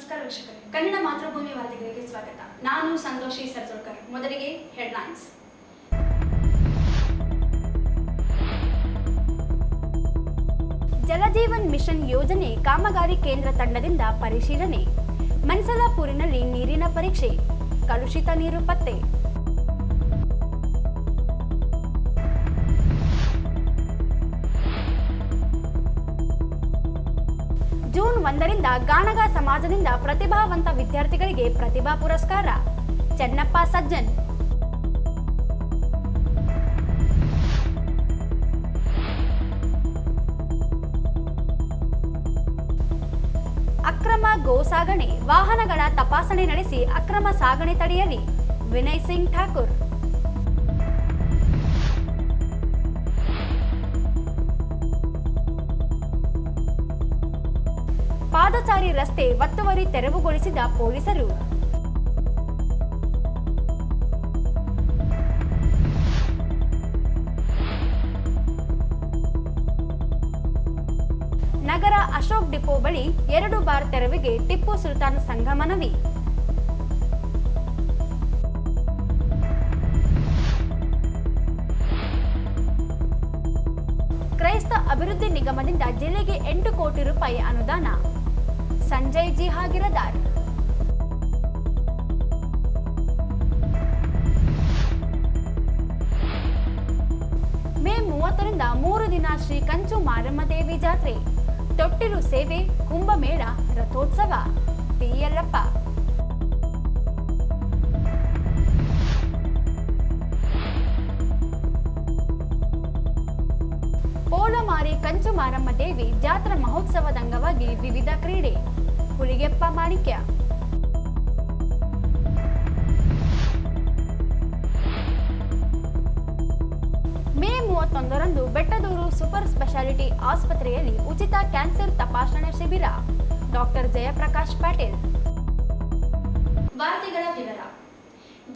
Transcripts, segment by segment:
ನಮಸ್ಕಾರ ವೀಕ್ಷಕರೇ, ಕನ್ನಡ ಮಾತೃಭೂಮಿ ವಾರ್ತೆಗಳಿಗೆ ಸ್ವಾಗತ. ನಾನು ಸಂತೋಷಿ ಸರ್ಜೋಳ್ಕರ್. ಮೊದಲಿಗೆ ಹೆಡ್ಲೈನ್ಸ್. ಜಲಜೀವನ್ ಮಿಷನ್ ಯೋಜನೆ ಕಾಮಗಾರಿ ಕೇಂದ್ರ ತಂಡದಿಂದ ಪರಿಶೀಲನೆ. ಮನ್ಸಲಾಪುರಿನಲ್ಲಿ ನೀರಿನ ಪರೀಕ್ಷೆ, ಕಲುಷಿತ ನೀರು ಪತ್ತೆ. ಜೂನ್ 1ರಿಂದ ಗಾಣಗ ಸಮಾಜದಿಂದ ಪ್ರತಿಭಾವಂತ ವಿದ್ಯಾರ್ಥಿಗಳಿಗೆ ಪ್ರತಿಭಾ ಪುರಸ್ಕಾರ. ಚೆನ್ನಪ್ಪ ಸಜ್ಜನ್. ಅಕ್ರಮ ಗೋ ಸಾಗಣೆ, ವಾಹನಗಳ ತಪಾಸಣೆ ನಡೆಸಿ ಅಕ್ರಮ ಸಾಗಣೆ ತಡೆಯಲಿ. ವಿನಯ್ ಸಿಂಗ್ ಠಾಕೂರ್. ಪಾದಚಾರಿ ರಸ್ತೆ ಒತ್ತುವರಿ ತೆರವುಗೊಳಿಸಿದ ಪೊಲೀಸರು. ನಗರ ಅಶೋಕ್ ಡಿಪೋ ಬಳಿ 2 ಬಾರ್ ತೆರವಿಗೆ ಟಿಪ್ಪು ಸುಲ್ತಾನ್ ಸಂಘ ಮನವಿ. ಕ್ರೈಸ್ತ ಅಭಿವೃದ್ಧಿ ನಿಗಮದಿಂದ ಜಿಲ್ಲೆಗೆ 8 ಕೋಟಿ ರೂಪಾಯಿ ಅನುದಾನ. ಸಂಜಯ್ ಜಿ ಹಾಗಿರದಾರ್. ಮೇ 30ರಿಂದ 3 ದಿನ ಶ್ರೀ ಕಂಚು ಮಾರಮ್ಮ ದೇವಿ ಜಾತ್ರೆ, ತೊಟ್ಟಿಲು ಸೇವೆ, ಕುಂಭಮೇಳ, ರಥೋತ್ಸವ. ಪಿ ಯಲ್ಲಪ್ಪ. ಪೋಲಮಾರಿ ಕಂಚು ಮಾರಮ್ಮ ದೇವಿ ಜಾತ್ರಾ ಮಹೋತ್ಸವದ ಅಂಗವಾಗಿ ವಿವಿಧ ಕ್ರೀಡೆ. ಹುಲಿಗೆಪ್ಪ ಮಾಣಿಕ್ಯ. ಮೇ 31ರಂದು ಬೆಟ್ಟದೂರು ಸೂಪರ್ ಸ್ಪೆಷಾಲಿಟಿ ಆಸ್ಪತ್ರೆಯಲ್ಲಿ ಉಚಿತ ಕ್ಯಾನ್ಸರ್ ತಪಾಸಣೆ ಶಿಬಿರ. ಡಾಕ್ಟರ್ ಜಯಪ್ರಕಾಶ್ ಪಾಟೀಲ್. ವಾರ್ತೆಗಳ ವಿವರ.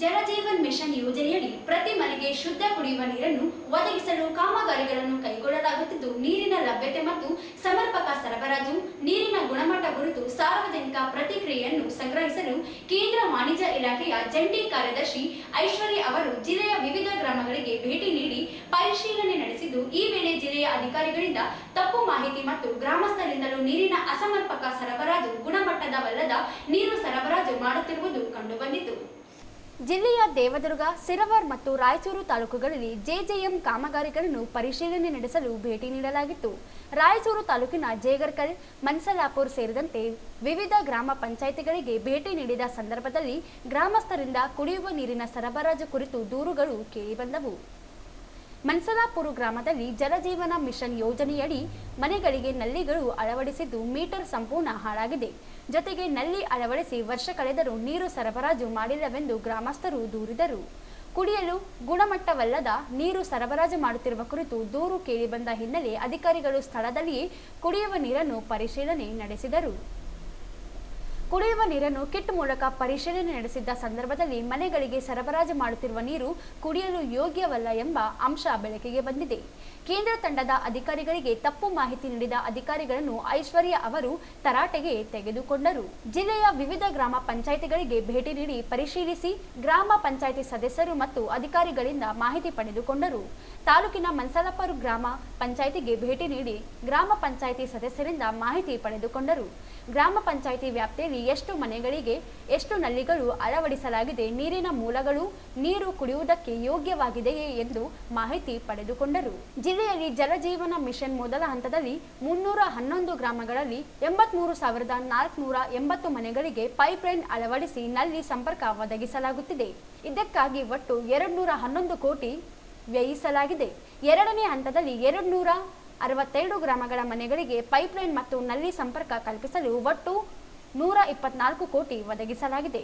ಜಲಜೀವನ್ ಮಿಷನ್ ಯೋಜನೆಯಡಿ ಪ್ರತಿ ಮನೆಗೆ ಶುದ್ಧ ಕುಡಿಯುವ ನೀರನ್ನು ಒದಗಿಸಲು ಕಾಮಗಾರಿಗಳನ್ನು ಕೈಗೊಳ್ಳಲಾಗುತ್ತಿದ್ದು, ನೀರಿನ ಲಭ್ಯತೆ ಮತ್ತು ಸಮರ್ಪಕ ಸರಬರಾಜು, ನೀರಿನ ಗುಣಮಟ್ಟ ಕುರಿತು ಸಾರ್ವಜನಿಕ ಪ್ರತಿಕ್ರಿಯೆಯನ್ನು ಸಂಗ್ರಹಿಸಲು ಕೇಂದ್ರ ವಾಣಿಜ್ಯ ಇಲಾಖೆಯ ಜಂಟಿ ಕಾರ್ಯದರ್ಶಿ ಐಶ್ವರ್ಯ ಅವರು ಜಿಲ್ಲೆಯ ವಿವಿಧ ಗ್ರಾಮಗಳಿಗೆ ಭೇಟಿ ನೀಡಿ ಪರಿಶೀಲನೆ ನಡೆಸಿದ್ದು, ಈ ವೇಳೆ ಜಿಲ್ಲೆಯ ಅಧಿಕಾರಿಗಳಿಂದ ತಪ್ಪು ಮಾಹಿತಿ ಮತ್ತು ಗ್ರಾಮಸ್ಥರಿಂದಲೂ ನೀರಿನ ಅಸಮರ್ಪಕ ಸರಬರಾಜು, ಗುಣಮಟ್ಟದವಲ್ಲದ ನೀರು ಸರಬರಾಜು ಮಾಡುತ್ತಿರುವುದು ಕಂಡುಬಂದಿತು. ಜಿಲ್ಲೆಯ ದೇವದುರ್ಗ, ಸಿರವಾರ್ ಮತ್ತು ರಾಯಚೂರು ತಾಲೂಕುಗಳಲ್ಲಿ ಜೆಜೆಎಂ ಕಾಮಗಾರಿಗಳನ್ನು ಪರಿಶೀಲನೆ ನಡೆಸಲು ಭೇಟಿ ನೀಡಲಾಗಿತ್ತು. ರಾಯಚೂರು ತಾಲೂಕಿನ ಜೇಗರ್ಕಲ್, ಮನ್ಸಲಾಪುರ್ ಸೇರಿದಂತೆ ವಿವಿಧ ಗ್ರಾಮ ಪಂಚಾಯಿತಿಗಳಿಗೆ ಭೇಟಿ ನೀಡಿದ ಸಂದರ್ಭದಲ್ಲಿ ಗ್ರಾಮಸ್ಥರಿಂದ ಕುಡಿಯುವ ನೀರಿನ ಸರಬರಾಜು ಕುರಿತು ದೂರುಗಳು ಕೇಳಿಬಂದವು. ಮನ್ಸಲಾಪುರ ಗ್ರಾಮದಲ್ಲಿ ಜಲಜೀವನ ಮಿಷನ್ ಯೋಜನೆಯಡಿ ಮನೆಗಳಿಗೆ ನಲ್ಲಿಗಳು ಅಳವಡಿಸಿದ್ದು, ಮೀಟರ್ ಸಂಪೂರ್ಣ ಹಾಳಾಗಿದೆ. ಜೊತೆಗೆ ನಲ್ಲಿ ಅಳವಡಿಸಿ ವರ್ಷ ಕಳೆದರೂ ನೀರು ಸರಬರಾಜು ಮಾಡಿಲ್ಲವೆಂದು ಗ್ರಾಮಸ್ಥರು ದೂರಿದರು. ಕುಡಿಯಲು ಗುಣಮಟ್ಟವಲ್ಲದ ನೀರು ಸರಬರಾಜು ಮಾಡುತ್ತಿರುವ ಕುರಿತು ದೂರು ಕೇಳಿಬಂದ ಹಿನ್ನೆಲೆ ಅಧಿಕಾರಿಗಳು ಸ್ಥಳದಲ್ಲಿಯೇ ಕುಡಿಯುವ ನೀರನ್ನು ಪರಿಶೀಲನೆ ನಡೆಸಿದರು. ಕುಡಿಯುವ ನೀರನ್ನು ಕಿಟ್ ಮೂಲಕ ಪರಿಶೀಲನೆ ನಡೆಸಿದ್ದ ಸಂದರ್ಭದಲ್ಲಿ ಮನೆಗಳಿಗೆ ಸರಬರಾಜು ಮಾಡುತ್ತಿರುವ ನೀರು ಕುಡಿಯಲು ಯೋಗ್ಯವಲ್ಲ ಎಂಬ ಅಂಶ ಬೆಳಕಿಗೆ ಬಂದಿದೆ. ಕೇಂದ್ರ ತಂಡದ ಅಧಿಕಾರಿಗಳಿಗೆ ತಪ್ಪು ಮಾಹಿತಿ ನೀಡಿದ ಅಧಿಕಾರಿಗಳನ್ನು ಐಶ್ವರ್ಯ ಅವರು ತರಾಟೆಗೆ ತೆಗೆದುಕೊಂಡರು. ಜಿಲ್ಲೆಯ ವಿವಿಧ ಗ್ರಾಮ ಪಂಚಾಯಿತಿಗಳಿಗೆ ಭೇಟಿ ನೀಡಿ ಪರಿಶೀಲಿಸಿ ಗ್ರಾಮ ಪಂಚಾಯಿತಿ ಸದಸ್ಯರು ಮತ್ತು ಅಧಿಕಾರಿಗಳಿಂದ ಮಾಹಿತಿ ಪಡೆದುಕೊಂಡರು. ತಾಲೂಕಿನ ಮನ್ಸಲಾಪುರ ಗ್ರಾಮ ಪಂಚಾಯಿತಿಗೆ ಭೇಟಿ ನೀಡಿ ಗ್ರಾಮ ಪಂಚಾಯಿತಿ ಸದಸ್ಯರಿಂದ ಮಾಹಿತಿ ಪಡೆದುಕೊಂಡರು. ಗ್ರಾಮ ಪಂಚಾಯಿತಿ ವ್ಯಾಪ್ತಿಯಲ್ಲಿ ಎಷ್ಟು ಮನೆಗಳಿಗೆ ಎಷ್ಟು ನಲ್ಲಿಗಳು ಅಳವಡಿಸಲಾಗಿದೆ, ನೀರಿನ ಮೂಲಗಳು ನೀರು ಕುಡಿಯುವುದಕ್ಕೆ ಯೋಗ್ಯವಾಗಿದೆಯೇ ಎಂದು ಮಾಹಿತಿ ಪಡೆದುಕೊಂಡರು. ಜಿಲ್ಲೆಯಲ್ಲಿ ಜಲಜೀವನ ಮಿಷನ್ ಮೊದಲ ಹಂತದಲ್ಲಿ 311 ಗ್ರಾಮಗಳಲ್ಲಿ 83,480 ಮನೆಗಳಿಗೆ ಪೈಪ್ಲೈನ್ ಅಳವಡಿಸಿ ನಲ್ಲಿ ಸಂಪರ್ಕ ಒದಗಿಸಲಾಗುತ್ತಿದೆ. ಇದಕ್ಕಾಗಿ ಒಟ್ಟು 211 ಕೋಟಿ ವ್ಯಯಿಸಲಾಗಿದೆ. ಎರಡನೇ ಹಂತದಲ್ಲಿ 262 ಗ್ರಾಮಗಳ ಮನೆಗಳಿಗೆ ಪೈಪ್ಲೈನ್ ಮತ್ತು ನಲ್ಲಿ ಸಂಪರ್ಕ ಕಲ್ಪಿಸಲು ಒಟ್ಟು 124 ಕೋಟಿ ಒದಗಿಸಲಾಗಿದೆ.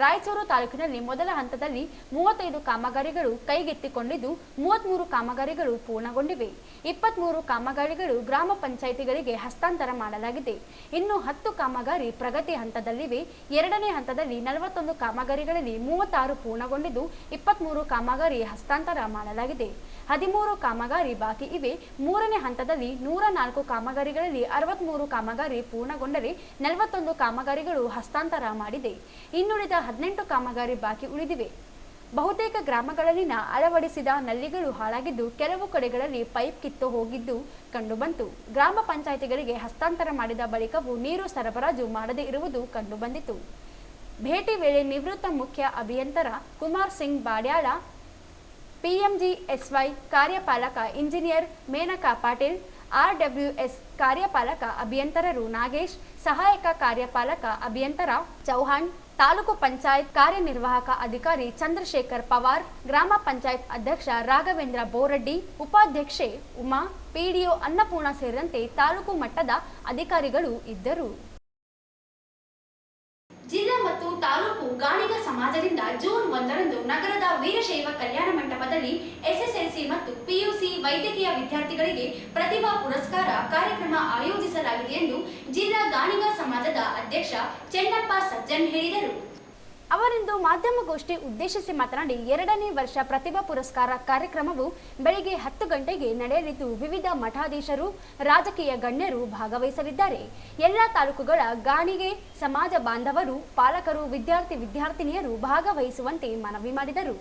ರಾಯಚೂರು ತಾಲೂಕಿನಲ್ಲಿ ಮೊದಲ ಹಂತದಲ್ಲಿ 35 ಕಾಮಗಾರಿಗಳು ಕೈಗೆತ್ತಿಕೊಂಡಿದ್ದು 33 ಕಾಮಗಾರಿಗಳು ಪೂರ್ಣಗೊಂಡಿವೆ. 23 ಕಾಮಗಾರಿಗಳು ಗ್ರಾಮ ಪಂಚಾಯಿತಿಗಳಿಗೆ ಹಸ್ತಾಂತರ ಮಾಡಲಾಗಿದೆ. ಇನ್ನು 10 ಕಾಮಗಾರಿ ಪ್ರಗತಿ ಹಂತದಲ್ಲಿವೆ. ಎರಡನೇ ಹಂತದಲ್ಲಿ 41 ಕಾಮಗಾರಿಗಳಲ್ಲಿ 36 ಪೂರ್ಣಗೊಂಡಿದ್ದು 23 ಕಾಮಗಾರಿ ಹಸ್ತಾಂತರ ಮಾಡಲಾಗಿದೆ. 13 ಕಾಮಗಾರಿ ಬಾಕಿ ಇವೆ. ಮೂರನೇ ಹಂತದಲ್ಲಿ 104 ಕಾಮಗಾರಿಗಳಲ್ಲಿ 63 ಕಾಮಗಾರಿ ಪೂರ್ಣಗೊಂಡರೆ 41 ಕಾಮಗಾರಿಗಳು ಹಸ್ತಾಂತರ ಮಾಡಿದೆ. ಇನ್ನುಳಿದ 18 ಕಾಮಗಾರಿ ಬಾಕಿ ಉಳಿದಿವೆ. ಬಹುತೇಕ ಗ್ರಾಮಗಳಲ್ಲಿನ ಅಳವಡಿಸಿದ ನಲ್ಲಿಗಳು ಹಾಳಾಗಿದ್ದು ಕೆಲವು ಕಡೆಗಳಲ್ಲಿ ಪೈಪ್ ಕಿತ್ತು ಹೋಗಿದ್ದು ಕಂಡುಬಂತು. ಗ್ರಾಮ ಪಂಚಾಯಿತಿಗಳಿಗೆ ಹಸ್ತಾಂತರ ಮಾಡಿದ ಬಳಿಕವೂ ನೀರು ಸರಬರಾಜು ಮಾಡದೇ ಇರುವುದು ಕಂಡುಬಂದಿತು. ಭೇಟಿ ವೇಳೆ ನಿವೃತ್ತ ಮುಖ್ಯ ಅಭಿಯಂತರ ಕುಮಾರ್ ಸಿಂಗ್ ಬಾಡ್ಯಾಳ, PMGSY ಕಾರ್ಯಪಾಲಕ ಇಂಜಿನಿಯರ್ ಮೇನಕಾ ಪಾಟೀಲ್, RWS ಕಾರ್ಯಪಾಲಕ ಅಭಿಯಂತರರು ನಾಗೇಶ್, ಸಹಾಯಕ ಕಾರ್ಯಪಾಲಕ ಅಭಿಯಂತರ ಚೌಹಾಣ್, ತಾಲೂಕು ಪಂಚಾಯತ್ ಕಾರ್ಯನಿರ್ವಾಹಕ ಅಧಿಕಾರಿ ಚಂದ್ರಶೇಖರ್ ಪವಾರ್, ಗ್ರಾಮ ಪಂಚಾಯತ್ ಅಧ್ಯಕ್ಷ ರಾಘವೇಂದ್ರ ಬೋರಡ್ಡಿ, ಉಪಾಧ್ಯಕ್ಷೆ ಉಮಾ, PDO ಅನ್ನಪೂರ್ಣ ಸೇರಿದಂತೆ ತಾಲೂಕು ಮಟ್ಟದ ಅಧಿಕಾರಿಗಳು ಇದ್ದರು. ಜಿಲ್ಲಾ ಮತ್ತು ತಾಲೂಕು ಗಾಣಿಗ ಸಮಾಜದಿಂದ ಜೂನ್ 1ರಂದು ನಗರದ ವೀರಶೈವ ಕಲ್ಯಾಣ ಮಂಟಪದಲ್ಲಿ SSLC ಮತ್ತು PUC ವೈದ್ಯಕೀಯ ವಿದ್ಯಾರ್ಥಿಗಳಿಗೆ ಪ್ರತಿಭಾ ಪುರಸ್ಕಾರ ಕಾರ್ಯಕ್ರಮ ಆಯೋಜಿಸಲಾಗಿದೆ ಎಂದು ಜಿಲ್ಲಾ ಗಾಣಿಗ ಸಮಾಜದ ಅಧ್ಯಕ್ಷ ಚೆನ್ನಪ್ಪ ಸಜ್ಜನ್ ಹೇಳಿದರು. ಅವರಿಂದು ಮಾಧ್ಯಮಗೋಷ್ಠಿ ಉದ್ದೇಶಿಸಿ ಮಾತನಾಡಿ, 2ನೇ ವರ್ಷ ಪ್ರತಿಭಾ ಪುರಸ್ಕಾರ ಕಾರ್ಯಕ್ರಮವು ಬೆಳಿಗ್ಗೆ 10 ಗಂಟೆಗೆ ನಡೆಯಲಿದ್ದು ವಿವಿಧ ಮಠಾಧೀಶರು, ರಾಜಕೀಯ ಗಣ್ಯರು ಭಾಗವಹಿಸಲಿದ್ದಾರೆ. ಎಲ್ಲ ತಾಲೂಕುಗಳ ಗಾಣಿಗೆ ಸಮಾಜ ಬಾಂಧವರು, ಪಾಲಕರು, ವಿದ್ಯಾರ್ಥಿನಿಯರು ಭಾಗವಹಿಸುವಂತೆ ಮನವಿ ಮಾಡಿದರು.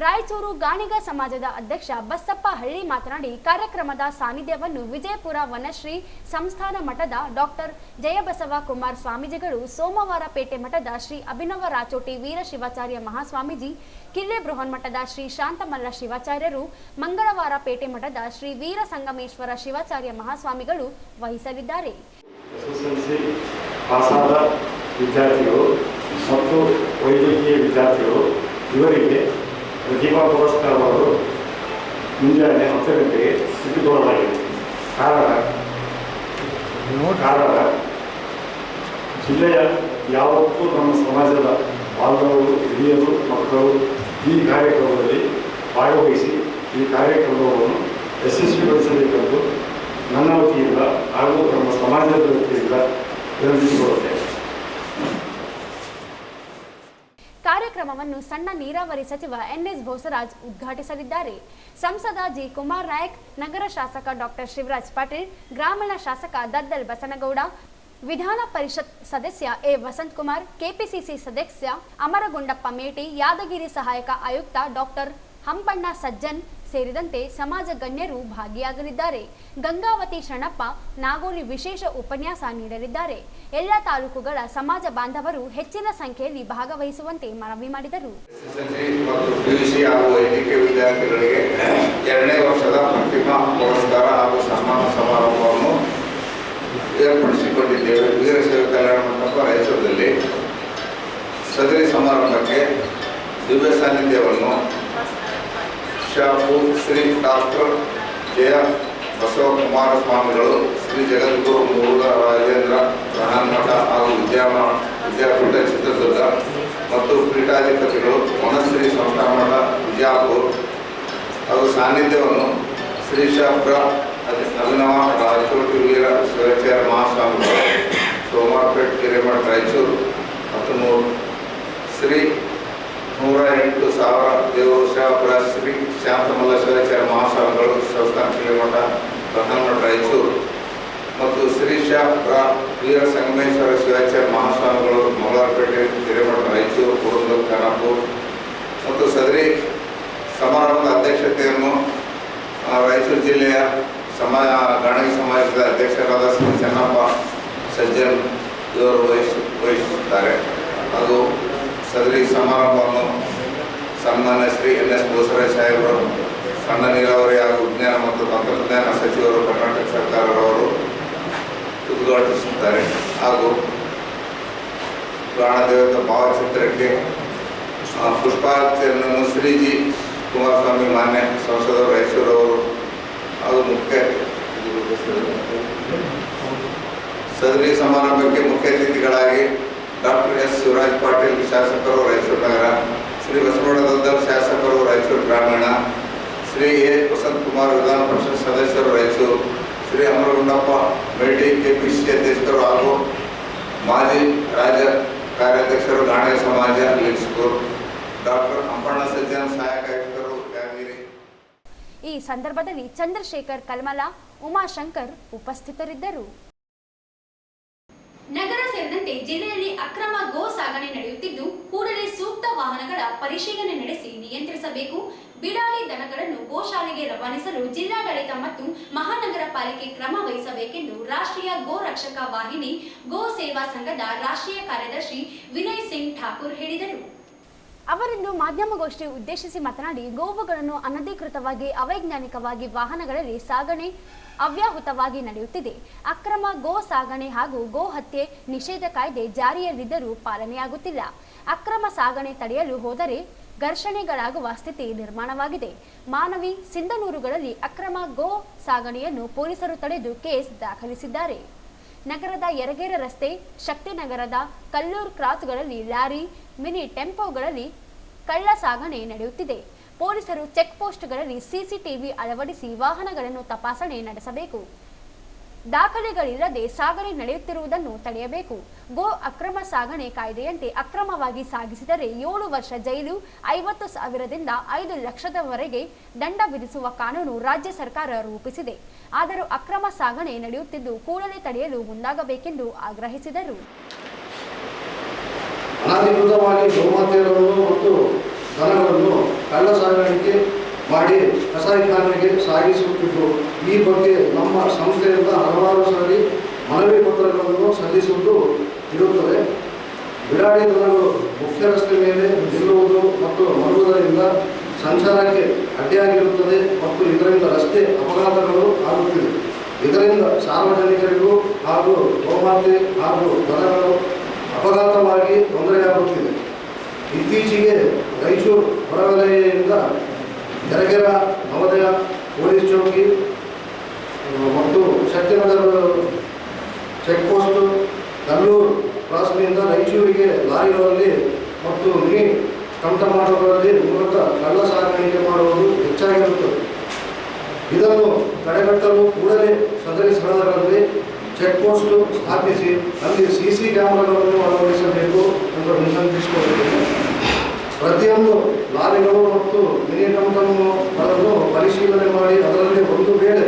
ರಾಯಚೂರು ಗಾಣಿಗ ಸಮಾಜದ ಅಧ್ಯಕ್ಷ ಬಸಪ್ಪ ಹಳ್ಳಿ ಮಾತನಾಡಿ, ಕಾರ್ಯಕ್ರಮದ ಸಾನ್ನಿಧ್ಯವನ್ನು ವಿಜಯಪುರ ವನಶ್ರೀ ಸಂಸ್ಥಾನ ಮಠದ ಡಾಕ್ಟರ್ ಜಯಬಸವ ಕುಮಾರ್ ಸ್ವಾಮೀಜಿಗಳು, ಸೋಮವಾರಪೇಟೆ ಮಠದ ಶ್ರೀ ಅಭಿನವ ರಾಚೋಟಿ ವೀರಶಿವಾಚಾರ್ಯ ಮಹಾಸ್ವಾಮೀಜಿ, ಕಿಲ್ಲೆ ಬೃಹನ್ಮಠದ ಶ್ರೀ ಶಾಂತಮಲ್ಲ ಶಿವಾಚಾರ್ಯರು, ಮಂಗಳವಾರಪೇಟೆ ಮಠದ ಶ್ರೀ ವೀರ ಸಂಗಮೇಶ್ವರ ಶಿವಾಚಾರ್ಯ ಮಹಾಸ್ವಾಮಿಗಳು ವಹಿಸಲಿದ್ದಾರೆ. ವಿದ್ಯಾರ್ಥಿಗಳು ಮತ್ತು ವೈದ್ಯಕೀಯ ವಿದ್ಯಾರ್ಥಿಗಳು ಇವರಿಗೆ ಪ್ರತಿಭಾ ಪುರಸ್ಕಾರವನ್ನು ಮುಂಜಾನೆ 10 ಗಂಟೆಗೆ ಇಟ್ಟುಕೊಳ್ಳಲಾಗಿದೆ. ಕಾರಣ ಜಿಲ್ಲೆಯ ಯಾವತ್ತೂ ನಮ್ಮ ಸಮಾಜದ ಬಾಂಧವರು, ಹಿರಿಯರು, ಮಕ್ಕಳು ಈ ಕಾರ್ಯಕ್ರಮದಲ್ಲಿ ಭಾಗವಹಿಸಿ ಈ ಕಾರ್ಯಕ್ರಮವನ್ನು ಯಶಸ್ವಿಗೊಳಿಸಬೇಕೆಂದು ನನ್ನ ವತಿಯಿಂದ ಹಾಗೂ ನಮ್ಮ ಸಮಾಜದ ವತಿಯಿಂದ ವಿನಂತಿಸಿಕೊಳ್ಳುತ್ತೇನೆ. ಕಾರ್ಯಕ್ರಮವನ್ನು ಸಣ್ಣ ನೀರಾವರಿ ಸಚಿವ NS ಬೋಸರಾಜ್ ಉದ್ಘಾಟಿಸಲಿದ್ದಾರೆ. ಸಂಸದ ಜಿ ಕುಮಾರ್ ನಾಯಕ್, ನಗರ ಶಾಸಕ ಡಾಕ್ಟರ್ ಶಿವರಾಜ್ ಪಾಟೀಲ್, ಗ್ರಾಮೀಣ ಶಾಸಕ ದದ್ದಲ್ ಬಸನಗೌಡ, ವಿಧಾನ ಪರಿಷತ್ ಸದಸ್ಯ ಎ ವಸಂತ್ ಕುಮಾರ್, ಕೆಪಿಸಿಸಿ ಸದಸ್ಯ ಅಮರಗುಂಡಪ್ಪ ಮೇಟಿ, ಯಾದಗಿರಿ ಸಹಾಯಕ ಆಯುಕ್ತ ಡಾಕ್ಟರ್ ಹಂಪಣ್ಣ ಸಜ್ಜನ್ ಸೇರಿದಂತೆ ಸಮಾಜ ಗಣ್ಯರು ಭಾಗಿಯಾಗಲಿದ್ದಾರೆ. ಗಂಗಾವತಿ ಶರಣಪ್ಪ ನಾಗೋಲಿ ವಿಶೇಷ ಉಪನ್ಯಾಸ ನೀಡಲಿದ್ದಾರೆ. ಎಲ್ಲ ತಾಲೂಕುಗಳ ಸಮಾಜ ಬಾಂಧವರು ಹೆಚ್ಚಿನ ಸಂಖ್ಯೆಯಲ್ಲಿ ಭಾಗವಹಿಸುವಂತೆ ಮನವಿ ಮಾಡಿದರು. ವಿದ್ಯಾರ್ಥಿಗಳಿಗೆ 2ನೇ ವರ್ಷದ ಪ್ರತಿಭಾ ಪುರಸ್ಕಾರ ಹಾಗೂ ಸನ್ಮಾನ ಸಮಾರಂಭವನ್ನು ಏರ್ಪಡಿಸಿಕೊಂಡಿದ್ದೇವೆ. ವೀರಶೈವ ಕಲ್ಯಾಣ ಮಂಟಪ ರಾಯಚೂರಿನಲ್ಲಿ ಸದರಿ ಸಮಾರಂಭಕ್ಕೆ ದಿವ್ಯ ಸಾನ್ನಿಧ್ಯವನ್ನು ಶ್ರೀ ಡಾಕ್ಟರ್ ಜಯ ಬಸವ ಕುಮಾರ ಸ್ವಾಮಿಗಳು, ಶ್ರೀ ಜಗದ್ಗುರು ಮುರುಘ ರಾಜೇಂದ್ರ ಬೃಹನ್ಮಠ ಹಾಗೂ ವಿದ್ಯಾಪೀಠ ಚಿತ್ರದುರ್ಗ ಮತ್ತು ಪೀಠಾಧಿಪತಿಗಳು ವನಶ್ರೀ ಸಂಸ್ಥಾನ ಮಠ ವಿಜಯಪುರ ಹಾಗೂ ಸಾನ್ನಿಧ್ಯವನ್ನು ಶ್ರೀ ಶಾಪುರ ಅಭಿನವ ರಾಚೋಟಿ ವೀರ ಶಿವಾಚಾರ್ಯ ಮಹಾಸ್ವಾಮಿಗಳು, ಸೋಮವಾರಪೇಟೆ ಹಿರೇಮಠ ರಾಯಚೂರು 13 ಶ್ರೀ 108,000 ದೇವರು ಶಾಪುರ ಶ್ರೀ ಶಾಂತಮಲ್ಲ ಶಿವಾಚಾರ್ಯ ಮಹಾಸ್ವಾಮಿಗಳು, ಸಂಸ್ಥಾನ ಕಿಲಿಮಠ ಬೃಹನ್ಮಠ ರಾಯಚೂರು ಮತ್ತು ಶ್ರೀ ಶಾಪುರ ವೀರ ಸಂಗಮೇಶ್ವರ ಶಿವಾಚಾರ್ಯ ಮಹಾಸ್ವಾಮಿಗಳು, ಮಂಗಳವಾರಪೇಟೆ ಹಿರೇಮಠ ರಾಯಚೂರು, ಕುರುಂದೂರು ಖಾನಾಪುರ ಮತ್ತು ಸದರಿ ಸಮಾರಂಭದ ಅಧ್ಯಕ್ಷತೆಯನ್ನು ರಾಯಚೂರು ಜಿಲ್ಲೆಯ ಗಾಣಿಗ ಸಮಾಜದ ಅಧ್ಯಕ್ಷರಾದ ಶ್ರೀ ಚೆನ್ನಪ್ಪ ಸಜ್ಜನ್ ಇವರು ವಹಿಸುತ್ತಾರೆ. ಹಾಗೂ ಸದರಿ ಸಮಾರಂಭವನ್ನು ಸನ್ಮಾನ್ಯ ಶ್ರೀ NS ಬೋಸರಾಜ್ ಸಾಹೇಬರು, ಸಣ್ಣ ನೀರಾವರಿ ಹಾಗೂ ವಿಜ್ಞಾನ ಮತ್ತು ತಂತ್ರಜ್ಞಾನ ಸಚಿವರು, ಕರ್ನಾಟಕ ಸರ್ಕಾರದವರು ಉದ್ಘಾಟಿಸುತ್ತಾರೆ. ಹಾಗೂ ಪ್ರಾಣದೇವತ ಭಾವಚಿತ್ರಕ್ಕೆ ಪುಷ್ಪಾರ್ಚನೆಯನ್ನು ಶ್ರೀಜಿ ಕುಮಾರಸ್ವಾಮಿ ಮಾನ್ಯ ಸಂಸದರು ರಾಯಚೂರವರು ಹಾಗೂ ಮುಖ್ಯ ಸದರಿ ಸಮಾರಂಭಕ್ಕೆ ಮುಖ್ಯ ಅತಿಥಿಗಳಾಗಿ ಡಾಕ್ಟರ್ S ಶಿವರಾಜ್ ಪಾಟೀಲ್ ಶಾಸಕರು ರಾಯಚೂರು ನಗರ, ಶ್ರೀ ಬಸವಣ್ಣ ದದ್ದಲ್ ಶಾಸಕರು ರಾಯಚೂರು ಗ್ರಾಮೀಣ, ಶ್ರೀ ಎ ವಸಂತಕುಮಾರ್ ವಿಧಾನ ಪರಿಷತ್ ಸದಸ್ಯರು ರಾಯಚೂರು, ಶ್ರೀ ಅಮರಗುಂಡಪ್ಪ ಮೇಟಿ ಕೆಪಿಸಿಸಿ ಅಧ್ಯಕ್ಷರು ಹಾಗೂ ಮಾಜಿ ರಾಜ್ಯ ಕಾರ್ಯಾಧ್ಯಕ್ಷರು ಗಾಣೆ ಸಮಾಜ ಲಿಂಗ್ಸ್ಪುರ್, ಡಾಕ್ಟರ್ ಅಂಪಣ್ಣ ಸಜ್ಜನ್ ಸಹಾಯಕ ಆಯುಕ್ತರು ಯಾದಗಿರಿ. ಈ ಸಂದರ್ಭದಲ್ಲಿ ಚಂದ್ರಶೇಖರ್ ಕಲ್ಮಲ, ಉಮಾಶಂಕರ್ ಉಪಸ್ಥಿತರಿದ್ದರು. ನಗರ ಸೇರಿದಂತೆ ಜಿಲ್ಲೆಯಲ್ಲಿ ಅಕ್ರಮ ಗೋ ಸಾಗಣೆ ನಡೆಯುತ್ತಿದ್ದು, ಕೂಡಲೇ ಸೂಕ್ತ ವಾಹನಗಳ ಪರಿಶೀಲನೆ ನಡೆಸಿ ನಿಯಂತ್ರಿಸಬೇಕು. ಬಿಡಾಡಿ ದನಗಳನ್ನು ಗೋಶಾಲೆಗೆ ರವಾನಿಸಲು ಜಿಲ್ಲಾಡಳಿತ ಮತ್ತು ಮಹಾನಗರ ಪಾಲಿಕೆ ಕ್ರಮ ವಹಿಸಬೇಕೆಂದು ರಾಷ್ಟ್ರೀಯ ಗೋ ರಕ್ಷಕ ವಾಹಿನಿ ಗೋ ಸೇವಾ ಸಂಘದ ರಾಷ್ಟ್ರೀಯ ಕಾರ್ಯದರ್ಶಿ ವಿನಯ್ ಸಿಂಗ್ ಠಾಕೂರ್ ಹೇಳಿದರು. ಅವರಿಂದು ಮಾಧ್ಯಮಗೋಷ್ಠಿ ಉದ್ದೇಶಿಸಿ ಮಾತನಾಡಿ, ಗೋವುಗಳನ್ನು ಅನಧಿಕೃತವಾಗಿ ಅವೈಜ್ಞಾನಿಕವಾಗಿ ವಾಹನಗಳಲ್ಲಿ ಸಾಗಣೆ ಅವ್ಯಾಹುತವಾಗಿ ನಡೆಯುತ್ತಿದೆ. ಅಕ್ರಮ ಗೋ ಸಾಗಣೆ ಹಾಗೂ ಗೋ ಹತ್ಯೆ ನಿಷೇಧ ಕಾಯ್ದೆ ಜಾರಿಯಲ್ಲಿದ್ದರೂ ಪಾಲನೆಯಾಗುತ್ತಿಲ್ಲ. ಅಕ್ರಮ ಸಾಗಣೆ ತಡೆಯಲು ಹೋದರೆ ಘರ್ಷಣೆಗಳಾಗುವ ಸ್ಥಿತಿ ನಿರ್ಮಾಣವಾಗಿದೆ. ಮಾನವಿ, ಸಿಂಧನೂರುಗಳಲ್ಲಿ ಅಕ್ರಮ ಗೋ ಸಾಗಣೆಯನ್ನು ಪೊಲೀಸರು ತಡೆದು ಕೇಸ್ ದಾಖಲಿಸಿದ್ದಾರೆ. ನಗರದ ಯರಗೇರ ರಸ್ತೆ, ಶಕ್ತಿನಗರದ ಕಲ್ಲೂರು ಕ್ರಾಸ್ಗಳಲ್ಲಿ ಲಾರಿ, ಮಿನಿ ಟೆಂಪೋಗಳಲ್ಲಿ ಕಳ್ಳ ಸಾಗಣೆ ನಡೆಯುತ್ತಿದೆ. ಪೊಲೀಸರು ಚೆಕ್ ಪೋಸ್ಟ್ಗಳಲ್ಲಿ ಸಿಸಿಟಿವಿ ಅಳವಡಿಸಿ ವಾಹನಗಳನ್ನು ತಪಾಸಣೆ ನಡೆಸಬೇಕು. ದಾಖಲೆಗಳಿಲ್ಲದೆ ಸಾಗಣೆ ನಡೆಯುತ್ತಿರುವುದನ್ನು ತಡೆಯಬೇಕು. ಗೋ ಅಕ್ರಮ ಸಾಗಣೆ ಕಾಯ್ದೆಯಂತೆ ಅಕ್ರಮವಾಗಿ ಸಾಗಿಸಿದರೆ 7 ವರ್ಷ ಜೈಲು, 50,000ದಿಂದ 5 ಲಕ್ಷದವರೆಗೆ ದಂಡ ವಿಧಿಸುವ ಕಾನೂನು ರಾಜ್ಯ ಸರ್ಕಾರ ರೂಪಿಸಿದೆ. ಆದರೂ ಅಕ್ರಮ ಸಾಗಣೆ ನಡೆಯುತ್ತಿದ್ದು ಕೂಡಲೇ ತಡೆಯಲು ಮುಂದಾಗಬೇಕೆಂದು ಆಗ್ರಹಿಸಿದರು. ಅನಧಿಕೃತವಾಗಿ ಗೋಮಾತೆಯರನ್ನು ಮತ್ತು ದನಗಳನ್ನು ಕಳ್ಳ ಸಾಗಾಣಿಕೆ ಮಾಡಿ ಕಸಾಯಿಖಾನೆಗೆ ಸಾಗಿಸುತ್ತಿದ್ದು, ಈ ಬಗ್ಗೆ ನಮ್ಮ ಸಂಸ್ಥೆಯಿಂದ ಹಲವಾರು ಸಾರಿ ಮನವಿ ಪತ್ರಗಳನ್ನು ಸಲ್ಲಿಸುವುದು ಇರುತ್ತದೆ. ಬಿಡಾಡಿ ದನಗಳು ಮುಖ್ಯ ರಸ್ತೆ ಮೇಲೆ ನಿಲ್ಲುವುದು ಮತ್ತು ಮಲಗುವುದರಿಂದ ಸಂಚಾರಕ್ಕೆ ಅಡ್ಡಿಯಾಗಿರುತ್ತದೆ ಮತ್ತು ಇದರಿಂದ ರಸ್ತೆ ಅಪಘಾತಗಳು ಆಗುತ್ತಿದೆ. ಇದರಿಂದ ಸಾರ್ವಜನಿಕರಿಗೂ ಹಾಗೂ ಗೋಮಾತೆ ಹಾಗೂ ದನಗಳು ಅಪಘಾತವಾಗಿ ತೊಂದರೆಯಾಗುತ್ತಿದೆ. ಇತ್ತೀಚೆಗೆ ರಾಯಚೂರು ಹೊರವಲಯದಿಂದ ಯರಗೇರ, ನವೋದಯ ಪೊಲೀಸ್ ಚೌಕಿ ಮತ್ತು ಶಕ್ತಿನಗರ ಚೆಕ್ ಪೋಸ್ಟ್, ಕಲ್ಲೂರು ಕ್ರಾಸ್ನಿಂದ ರಾಯಚೂರಿಗೆ ಲಾರಿಗಳಲ್ಲಿ ಮತ್ತು ಮಿನಿ ಟಂಟಮಾಟೋಗಳಲ್ಲಿ ಮೂಲಕ ಕಳ್ಳ ಸಾಗಾಣಿಕೆ ಮಾಡುವುದು ಹೆಚ್ಚಾಗಿರುತ್ತದೆ. ಇದನ್ನು ತಡೆಗಟ್ಟಲು ಕೂಡಲೇ ಸದರಿ ಸ್ಥಳಗಳಲ್ಲಿ ಚೆಕ್ ಪೋಸ್ಟ್ ಸ್ಥಾಪಿಸಿ ಅಲ್ಲಿ ಸಿಸಿ ಕ್ಯಾಮೆರಾಗಳನ್ನು ಅಳವಡಿಸಬೇಕು ಎಂದು ವಿನಂತಿಸಿಕೊಳ್ಳುತ್ತೇನೆ. ಪ್ರತಿಯೊಂದು ಲಾರಿಗಳು ಮತ್ತು ಮಿನಿ ಟಂಟಮ್ಗಳನ್ನು ಪರಿಶೀಲನೆ ಮಾಡಿ ಅದರಲ್ಲಿ ಒಂದು ವೇಳೆ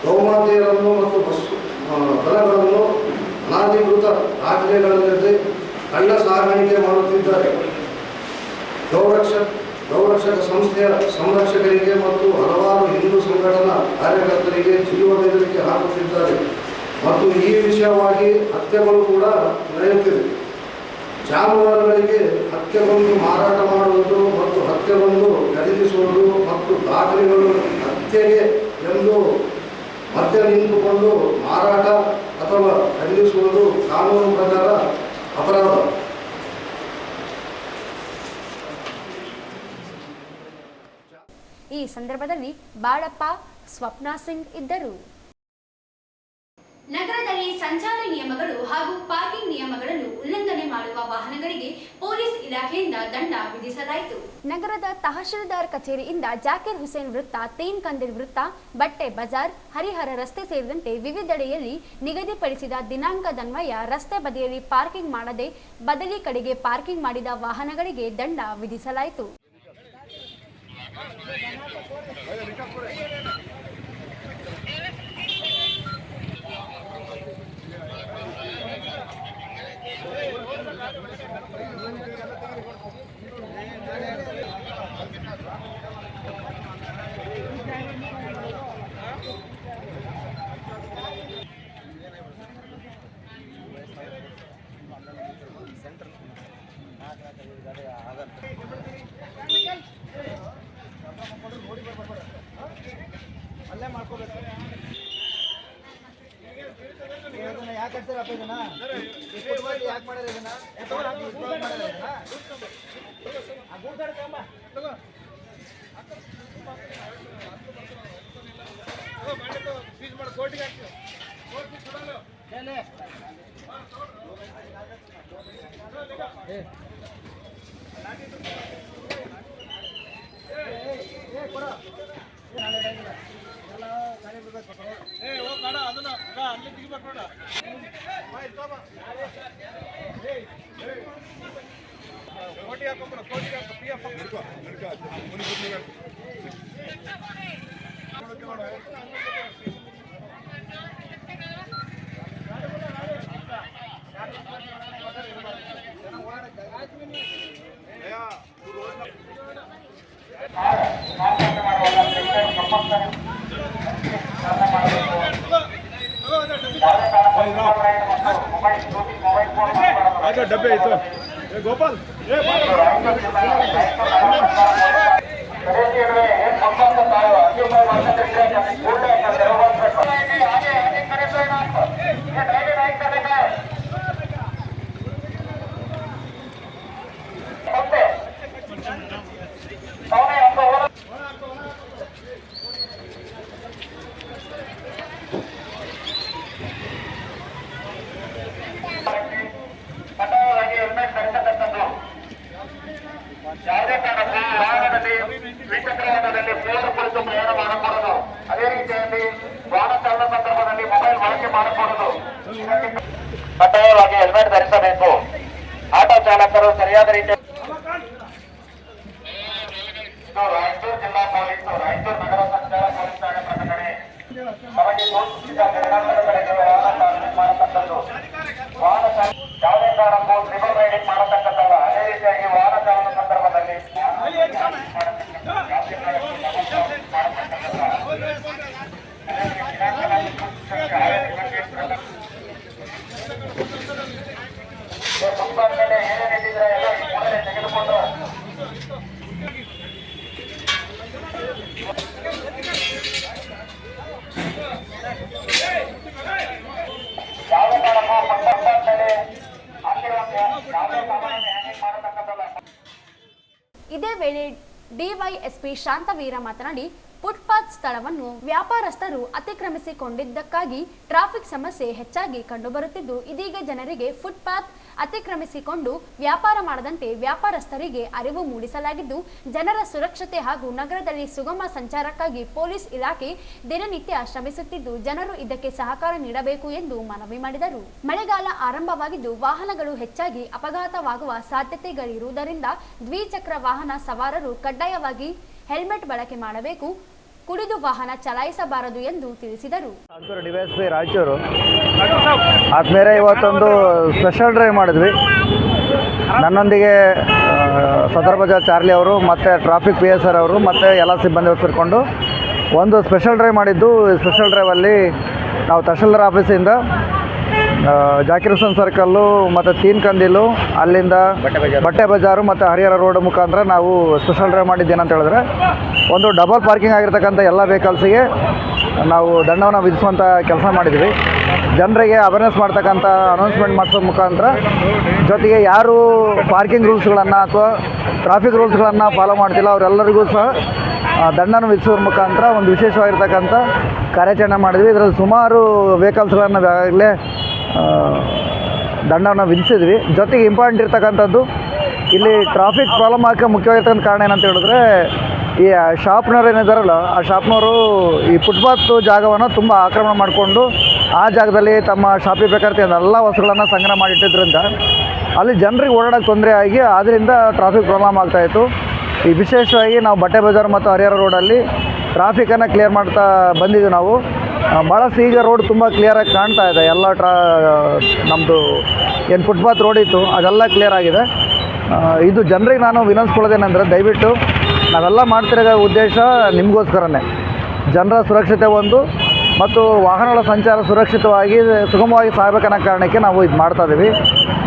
ಗೋಮಾತೆಯರನ್ನು ಮತ್ತು ದನಗಳನ್ನು ಅನಧಿಕೃತ ದಾಖಲೆಗಳಲ್ಲದೆ ಕಳ್ಳ ಸಾಗಾಣಿಕೆ ಮಾಡುತ್ತಿದ್ದಾರೆ. ಗೌರಕ್ಷಕ ಸಂಸ್ಥೆಯ ಸಂರಕ್ಷಕರಿಗೆ ಮತ್ತು ಹಲವಾರು ಹಿಂದೂ ಸಂಘಟನಾ ಕಾರ್ಯಕರ್ತರಿಗೆ ಜೀವ ಬೆದರಿಕೆ ಹಾಕುತ್ತಿದ್ದಾರೆ ಮತ್ತು ಈ ವಿಷಯವಾಗಿ ಹತ್ಯೆಗಳು ಕೂಡ ನಡೆಯುತ್ತಿದೆ. ಜಾನುವಾರುಗಳಿಗೆ ಹತ್ಯೆಗೊಂಡು ಮಾರಾಟ ಮಾಡುವುದು ಮತ್ತು ಹತ್ಯೆಗೊಂಡು ಖರೀದಿಸುವುದು ಮತ್ತು ದಾಖಲೆಗಳು ಹತ್ಯೆಗೆ ಎಂದು ಮಧ್ಯ ನಿಂತುಕೊಂಡು ಮಾರಾಟ ಅಥವಾ ಖರೀದಿಸುವುದು ಕಾನೂನು ಪ್ರಕಾರ ಅಪರಾಧ. ಈ ಸಂದರ್ಭದಲ್ಲಿ ಬಾಳಪ್ಪ, ಸ್ವಪ್ನಾ ಸಿಂಗ್ ಇದ್ದರು. ನಗರದಲ್ಲಿ ಸಂಚಾರ ನಿಯಮಗಳು ಹಾಗೂ ಪಾರ್ಕಿಂಗ್ ನಿಯಮಗಳನ್ನು ಉಲ್ಲಂಘನೆ ಮಾಡುವ ವಾಹನಗಳಿಗೆ ಪೊಲೀಸ್ ಇಲಾಖೆಯಿಂದ ದಂಡ ವಿಧಿಸಲಾಯಿತು. ನಗರದ ತಹಶೀಲ್ದಾರ್ ಕಚೇರಿಯಿಂದ ಜಾಕಿರ್ ಹುಸೇನ್ ವೃತ್ತ, ತೀನ್ ಕಂದಿಲ್ ವೃತ್ತ, ಬಟ್ಟೆ ಬಜಾರ್, ಹರಿಹರ ರಸ್ತೆ ಸೇರಿದಂತೆ ವಿವಿಧೆಡೆಯಲ್ಲಿ ನಿಗದಿಪಡಿಸಿದ ದಿನಾಂಕದನ್ವಯ ರಸ್ತೆ ಬದಿಯಲ್ಲಿ ಪಾರ್ಕಿಂಗ್ ಮಾಡದೆ ಬದಲಿ ಕಡೆಗೆ ಪಾರ್ಕಿಂಗ್ ಮಾಡಿದ ವಾಹನಗಳಿಗೆ ದಂಡ ವಿಧಿಸಲಾಯಿತು. ಅಲ್ಲೇ ಮಾಡ್ಕೋಬೇಕು. ಯಾಕೆ ಕಟ್ತಾರಪ್ಪ ಇದನ್ನ? ಯಾಕೆ ಮಾಡ್ಯಾರ ಇದನ್ನ? ಡಬ್ಬೆ ಆಯ್ತು ಗೋಪಾಲ್ ಯಾವುದೇ ಕಾರಣಕ್ಕೂ ವಾಹನದಲ್ಲಿ ದ್ವಿಚಕ್ರ ವಾಹನದಲ್ಲಿ ಫೋನ್ ಕುರಿತು ಪ್ರಯಾಣ ಮಾಡಕೂಡದು. ಅದೇ ರೀತಿಯಲ್ಲಿ ವಾಹನ ಚಾಲನಾ ಸಂದರ್ಭದಲ್ಲಿ ಮೊಬೈಲ್ ಬಳಕೆ ಮಾಡಕೂಡದು. ಕಡ್ಡಾಯವಾಗಿ ಹೆಲ್ಮೆಟ್ ಧರಿಸಬೇಕು. ಆಟೋ ಚಾಲಕರು ಸರಿಯಾದ ರೀತಿಯ ರಾಯಚೂರು ಜಿಲ್ಲಾ ಪೊಲೀಸರು ರಾಯಚೂರು ನಗರ ಸಂಚಾರ ಪೊಲೀಸ್ ಠಾಣೆ ಪ್ರಕಟಣೆ ನಮಗೆ ಸೂಚಿಸಿದ ನಿರ್ಣಯಗಳಿಗೆ ವಾಹನ ಚಾಲನೆ ಮಾಡತಕ್ಕದ್ದು. ವಾಹನ ಯಾವುದೇ ಕಾರಣಕ್ಕೂ ಟ್ರಿಬಲ್ ರೈಡಿಂಗ್ ಮಾಡತಕ್ಕದ್ದಲ್ಲ. ಅದೇ ರೀತಿಯಾಗಿ ವಾಹನ ಚಾಲನೆ ಸಂದರ್ಭದಲ್ಲಿ ಮುಂಬಾಗಿಲಲ್ಲಿ ಏನೇನಿದ್ರೆ ಎಲ್ಲ ಈ ಕೂಡಲೇ ತೆಗೆದುಕೊಂಡು ಯಾವುದೇ ಕಾರಣಕ್ಕೂ ಮುಂಬಾಗಿಲಲ್ಲಿ ಆಗಿರುವಂತೆ ಯಾವುದೇ ಸಾಮಾನ್ಯ ಹ್ಯಾಂಡಿಂಗ್ ಮಾಡತಕ್ಕದ್ದಲ್ಲ. ಇದೇ ವೇಳೆ ಡಿವೈಎಸ್ಪಿ ಶಾಂತವೀರ ಮಾತನಾಡಿ, ಫುಟ್ಪಾತ್ ಸ್ಥಳವನ್ನು ವ್ಯಾಪಾರಸ್ಥರು ಅತಿಕ್ರಮಿಸಿಕೊಂಡಿದ್ದಕ್ಕಾಗಿ ಟ್ರಾಫಿಕ್ ಸಮಸ್ಯೆ ಹೆಚ್ಚಾಗಿ ಕಂಡುಬರುತ್ತಿದ್ದು, ಇದೀಗ ಜನರಿಗೆ ಫುಟ್ಪಾತ್ ಅತಿಕ್ರಮಿಸಿಕೊಂಡು ವ್ಯಾಪಾರ ಮಾಡದಂತೆ ವ್ಯಾಪಾರಸ್ಥರಿಗೆ ಅರಿವು ಮೂಡಿಸಲಾಗಿದ್ದು, ಜನರ ಸುರಕ್ಷತೆ ಹಾಗೂ ನಗರದಲ್ಲಿ ಸುಗಮ ಸಂಚಾರಕ್ಕಾಗಿ ಪೊಲೀಸ್ ಇಲಾಖೆ ದಿನನಿತ್ಯ ಶ್ರಮಿಸುತ್ತಿದ್ದು, ಜನರು ಇದಕ್ಕೆ ಸಹಕಾರ ನೀಡಬೇಕು ಎಂದು ಮನವಿ ಮಾಡಿದರು. ಮಳೆಗಾಲ ಆರಂಭವಾಗಿದ್ದು, ವಾಹನಗಳು ಹೆಚ್ಚಾಗಿ ಅಪಘಾತವಾಗುವ ಸಾಧ್ಯತೆಗಳಿರುವುದರಿಂದ ದ್ವಿಚಕ್ರ ವಾಹನ ಸವಾರರು ಕಡ್ಡಾಯವಾಗಿ ಹೆಲ್ಮೆಟ್ ಬಳಕೆ ಮಾಡಬೇಕು, ಕುಡಿದು ವಾಹನ ಚಲಾಯಿಸಬಾರದು ಎಂದು ತಿಳಿಸಿದರು. ಡಿವೈಎಸ್ಪಿ ರಾಯಚೂರು ಆದ್ಮೇಲೆ ಇವತ್ತೊಂದು ಸ್ಪೆಷಲ್ ಡ್ರೈವ್ ಮಾಡಿದ್ವಿ. ನನ್ನೊಂದಿಗೆ ಸದರ್ ಬಜಾರ್ ಚಾರ್ಲಿ ಅವರು ಮತ್ತು ಟ್ರಾಫಿಕ್ PSR ಅವರು ಮತ್ತು ಎಲ್ಲ ಸಿಬ್ಬಂದಿ ಸೇರಿಕೊಂಡು ಒಂದು ಸ್ಪೆಷಲ್ ಡ್ರೈವ್ ಮಾಡಿದ್ದು. ಸ್ಪೆಷಲ್ ಡ್ರೈವಲ್ಲಿ ನಾವು ತಹಶೀಲ್ದಾರ್ ಆಫೀಸಿಂದ ಜಾಕಿರ್ ಹುಸೇನ್ ಸರ್ಕಲ್ಲು ಮತ್ತು ತೀನ್ ಕಂದಿಲು, ಅಲ್ಲಿಂದ ಬಟ್ಟೆ ಬಜಾರು ಮತ್ತು ಹರಿಹರ ರೋಡ್ ಮುಖಾಂತರ ನಾವು ಸ್ಪೆಷಲ್ ಡ್ರೈವ್ ಮಾಡಿದ್ದೇನಂತ ಹೇಳಿದ್ರೆ, ಒಂದು ಡಬಲ್ ಪಾರ್ಕಿಂಗ್ ಆಗಿರ್ತಕ್ಕಂಥ ಎಲ್ಲ ವೆಹಿಕಲ್ಸಿಗೆ ನಾವು ದಂಡವನ್ನು ವಿಧಿಸುವಂಥ ಕೆಲಸ ಮಾಡಿದ್ವಿ. ಜನರಿಗೆ ಅವೇರ್ನೆಸ್ ಮಾಡ್ತಕ್ಕಂಥ ಅನೌನ್ಸ್ಮೆಂಟ್ ಮಾಡಿಸೋ ಮುಖಾಂತರ, ಜೊತೆಗೆ ಯಾರು ಪಾರ್ಕಿಂಗ್ ರೂಲ್ಸ್ಗಳನ್ನು ಅಥವಾ ಟ್ರಾಫಿಕ್ ರೂಲ್ಸ್ಗಳನ್ನು ಫಾಲೋ ಮಾಡ್ತಿಲ್ಲ ಅವರೆಲ್ಲರಿಗೂ ಸಹ ದಂಡನ ವಿಧಿಸೋದ್ರ ಮುಖಾಂತರ ಒಂದು ವಿಶೇಷವಾಗಿರ್ತಕ್ಕಂಥ ಕಾರ್ಯಾಚರಣೆ ಮಾಡಿದ್ವಿ. ಇದರಲ್ಲಿ ಸುಮಾರು ವೆಹಿಕಲ್ಸ್ಗಳನ್ನು ಈಗಾಗಲೇ ದಂಡವನ್ನು ವಿಧಿಸಿದ್ವಿ. ಜೊತೆಗೆ ಇಂಪಾರ್ಟೆಂಟ್ ಇರ್ತಕ್ಕಂಥದ್ದು, ಇಲ್ಲಿ ಟ್ರಾಫಿಕ್ ಪ್ರಾಬ್ಲಮ್ ಆಗೋಕ್ಕೆ ಮುಖ್ಯವಾಗಿರ್ತಕ್ಕಂಥ ಕಾರಣ ಏನಂತ ಹೇಳಿದ್ರೆ, ಈ ಶಾಪ್ನವ್ರು ಏನಿದ್ದಾರಲ್ಲ, ಆ ಶಾಪ್ನವರು ಈ ಫುಟ್ಪಾತ್ ಜಾಗವನ್ನು ತುಂಬ ಆಕ್ರಮಣ ಮಾಡಿಕೊಂಡು ಆ ಜಾಗದಲ್ಲಿ ತಮ್ಮ ಶಾಪಿಗೆ ಬೇಕಾದ ಎಲ್ಲ ವಸ್ತುಗಳನ್ನು ಸಂಗ್ರಹ ಮಾಡಿಟ್ಟಿದ್ದರಿಂದ ಅಲ್ಲಿ ಜನರಿಗೆ ಓಡಾಡೋಕ್ಕೆ ತೊಂದರೆ ಆಗಿ ಅದರಿಂದ ಟ್ರಾಫಿಕ್ ಪ್ರಾಬ್ಲಮ್ ಆಗ್ತಾಯಿತ್ತು. ಈ ವಿಶೇಷವಾಗಿ ನಾವು ಬಟ್ಟೆ ಬಜಾರ್ ಮತ್ತು ಹರಿಹರ ರೋಡಲ್ಲಿ ಟ್ರಾಫಿಕನ್ನು ಕ್ಲಿಯರ್ ಮಾಡ್ತಾ ಬಂದಿದ್ದೀವಿ. ನಾವು ಭಾಳಷ್ಟು ಈಗ ರೋಡ್ ತುಂಬ ಕ್ಲಿಯರಾಗಿ ಕಾಣ್ತಾ ಇದೆ. ಎಲ್ಲ ನಮ್ಮದು ಏನು ಫುಟ್ಪಾತ್ ರೋಡ್ ಇತ್ತು ಅದೆಲ್ಲ ಕ್ಲಿಯರ್ ಆಗಿದೆ. ಇದು ಜನರಿಗೆ ನಾನು ವಿನಂತಿಸ್ಕೊಳ್ಳೋದೇನೆಂದರೆ, ದಯವಿಟ್ಟು ನಾವೆಲ್ಲ ಮಾಡ್ತಿರೋ ಉದ್ದೇಶ ನಿಮಗೋಸ್ಕರನೇ, ಜನರ ಸುರಕ್ಷತೆ ಒಂದು ಮತ್ತು ವಾಹನಗಳ ಸಂಚಾರ ಸುರಕ್ಷಿತವಾಗಿ ಸುಗಮವಾಗಿ ಸಾಗಬೇಕನ್ನೋ ಕಾರಣಕ್ಕೆ ನಾವು ಇದು ಮಾಡ್ತಾಯಿದ್ದೀವಿ.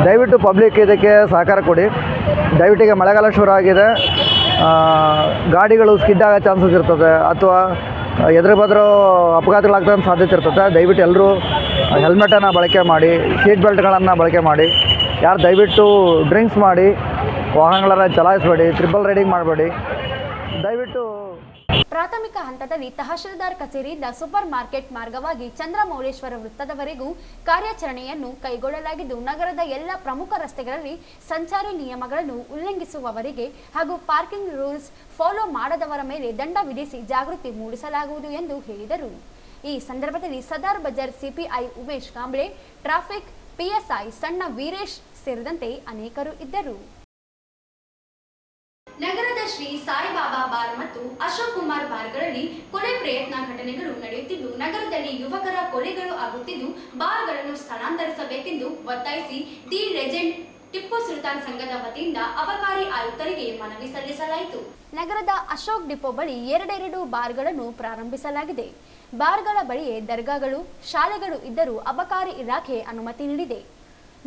ದಯವಿಟ್ಟು ಪಬ್ಲಿಕ್ ಇದಕ್ಕೆ ಸಹಕಾರ ಕೊಡಿ. ದಯವಿಟ್ಟಿಗೆ ಮಳೆಗಾಲ ಶುರು ಆಗಿದೆ, ಗಾಡಿಗಳು ಸ್ಕಿಡ್ ಆಗೋ ಚಾನ್ಸಸ್ ಇರ್ತದೆ ಅಥವಾ ಎದುರು ಬದ್ರೂ ಅಪಘಾತಗಳಾಗ್ತಕ್ಕಂಥ ಸಾಧ್ಯತೆ ಇರ್ತದೆ. ದಯವಿಟ್ಟು ಎಲ್ಲರೂ ಹೆಲ್ಮೆಟನ್ನು ಬಳಕೆ ಮಾಡಿ, ಸೀಟ್ ಬೆಲ್ಟ್ಗಳನ್ನು ಬಳಕೆ ಮಾಡಿ. ಯಾರು ದಯವಿಟ್ಟು ಡ್ರಿಂಕ್ಸ್ ಮಾಡಿ ವಾಹನಗಳನ್ನು ಚಲಾಯಿಸಬೇಡಿ, ಟ್ರಿಬಲ್ ರೈಡಿಂಗ್ ಮಾಡಬೇಡಿ. ದಯವಿಟ್ಟು ಪ್ರಾಥಮಿಕ ಹಂತದಲ್ಲಿ ತಹಶೀಲ್ದಾರ್ ಕಚೇರಿಯಿಂದ ಸೂಪರ್ ಮಾರ್ಕೆಟ್ ಮಾರ್ಗವಾಗಿ ಚಂದ್ರಮೌಳೇಶ್ವರ ವೃತ್ತದವರೆಗೂ ಕಾರ್ಯಾಚರಣೆಯನ್ನು ಕೈಗೊಳ್ಳಲಾಗಿದ್ದು, ನಗರದ ಎಲ್ಲ ಪ್ರಮುಖ ರಸ್ತೆಗಳಲ್ಲಿ ಸಂಚಾರಿ ನಿಯಮಗಳನ್ನು ಉಲ್ಲಂಘಿಸುವವರಿಗೆ ಹಾಗೂ ಪಾರ್ಕಿಂಗ್ ರೂಲ್ಸ್ ಫಾಲೋ ಮಾಡದವರ ಮೇಲೆ ದಂಡ ವಿಧಿಸಿ ಜಾಗೃತಿ ಮೂಡಿಸಲಾಗುವುದು ಎಂದು ಹೇಳಿದರು. ಈ ಸಂದರ್ಭದಲ್ಲಿ Sadar Bazaar CPI Umesh Kamble, traffic PSI ಸಣ್ಣ ವೀರೇಶ್ ಸೇರಿದಂತೆ ಅನೇಕರು ಇದ್ದರು. ನಗರದ ಶ್ರೀ ಸಾಯಿಬಾಬಾ ಬಾರ್ ಮತ್ತು ಅಶೋಕ್ ಕುಮಾರ್ ಬಾರ್ಗಳಲ್ಲಿ ಕೊಲೆ ಪ್ರಯತ್ನ ಘಟನೆಗಳು ನಡೆಯುತ್ತಿದ್ದು, ನಗರದಲ್ಲಿ ಯುವಕರ ಕೊಲೆಗಳು ಆಗುತ್ತಿದ್ದು, ಬಾರ್ಗಳನ್ನು ಸ್ಥಳಾಂತರಿಸಬೇಕೆಂದು ಒತ್ತಾಯಿಸಿ ದಿ ಲೆಜೆಂಡ್ ಟಿಪ್ಪು ಸುಲ್ತಾನ್ ಸಂಘದ ವತಿಯಿಂದ ಅಬಕಾರಿ ಆಯುಕ್ತರಿಗೆ ಮನವಿ ಸಲ್ಲಿಸಲಾಯಿತು. ನಗರದ ಅಶೋಕ್ ಡಿಪೋ ಬಳಿ ಎರಡೆರಡು ಬಾರ್ಗಳನ್ನು ಪ್ರಾರಂಭಿಸಲಾಗಿದೆ. ಬಾರ್ಗಳ ಬಳಿಯೇ ದರ್ಗಾಗಳು, ಶಾಲೆಗಳು ಇದ್ದರೂ ಅಬಕಾರಿ ಇಲಾಖೆ ಅನುಮತಿ ನೀಡಿದೆ.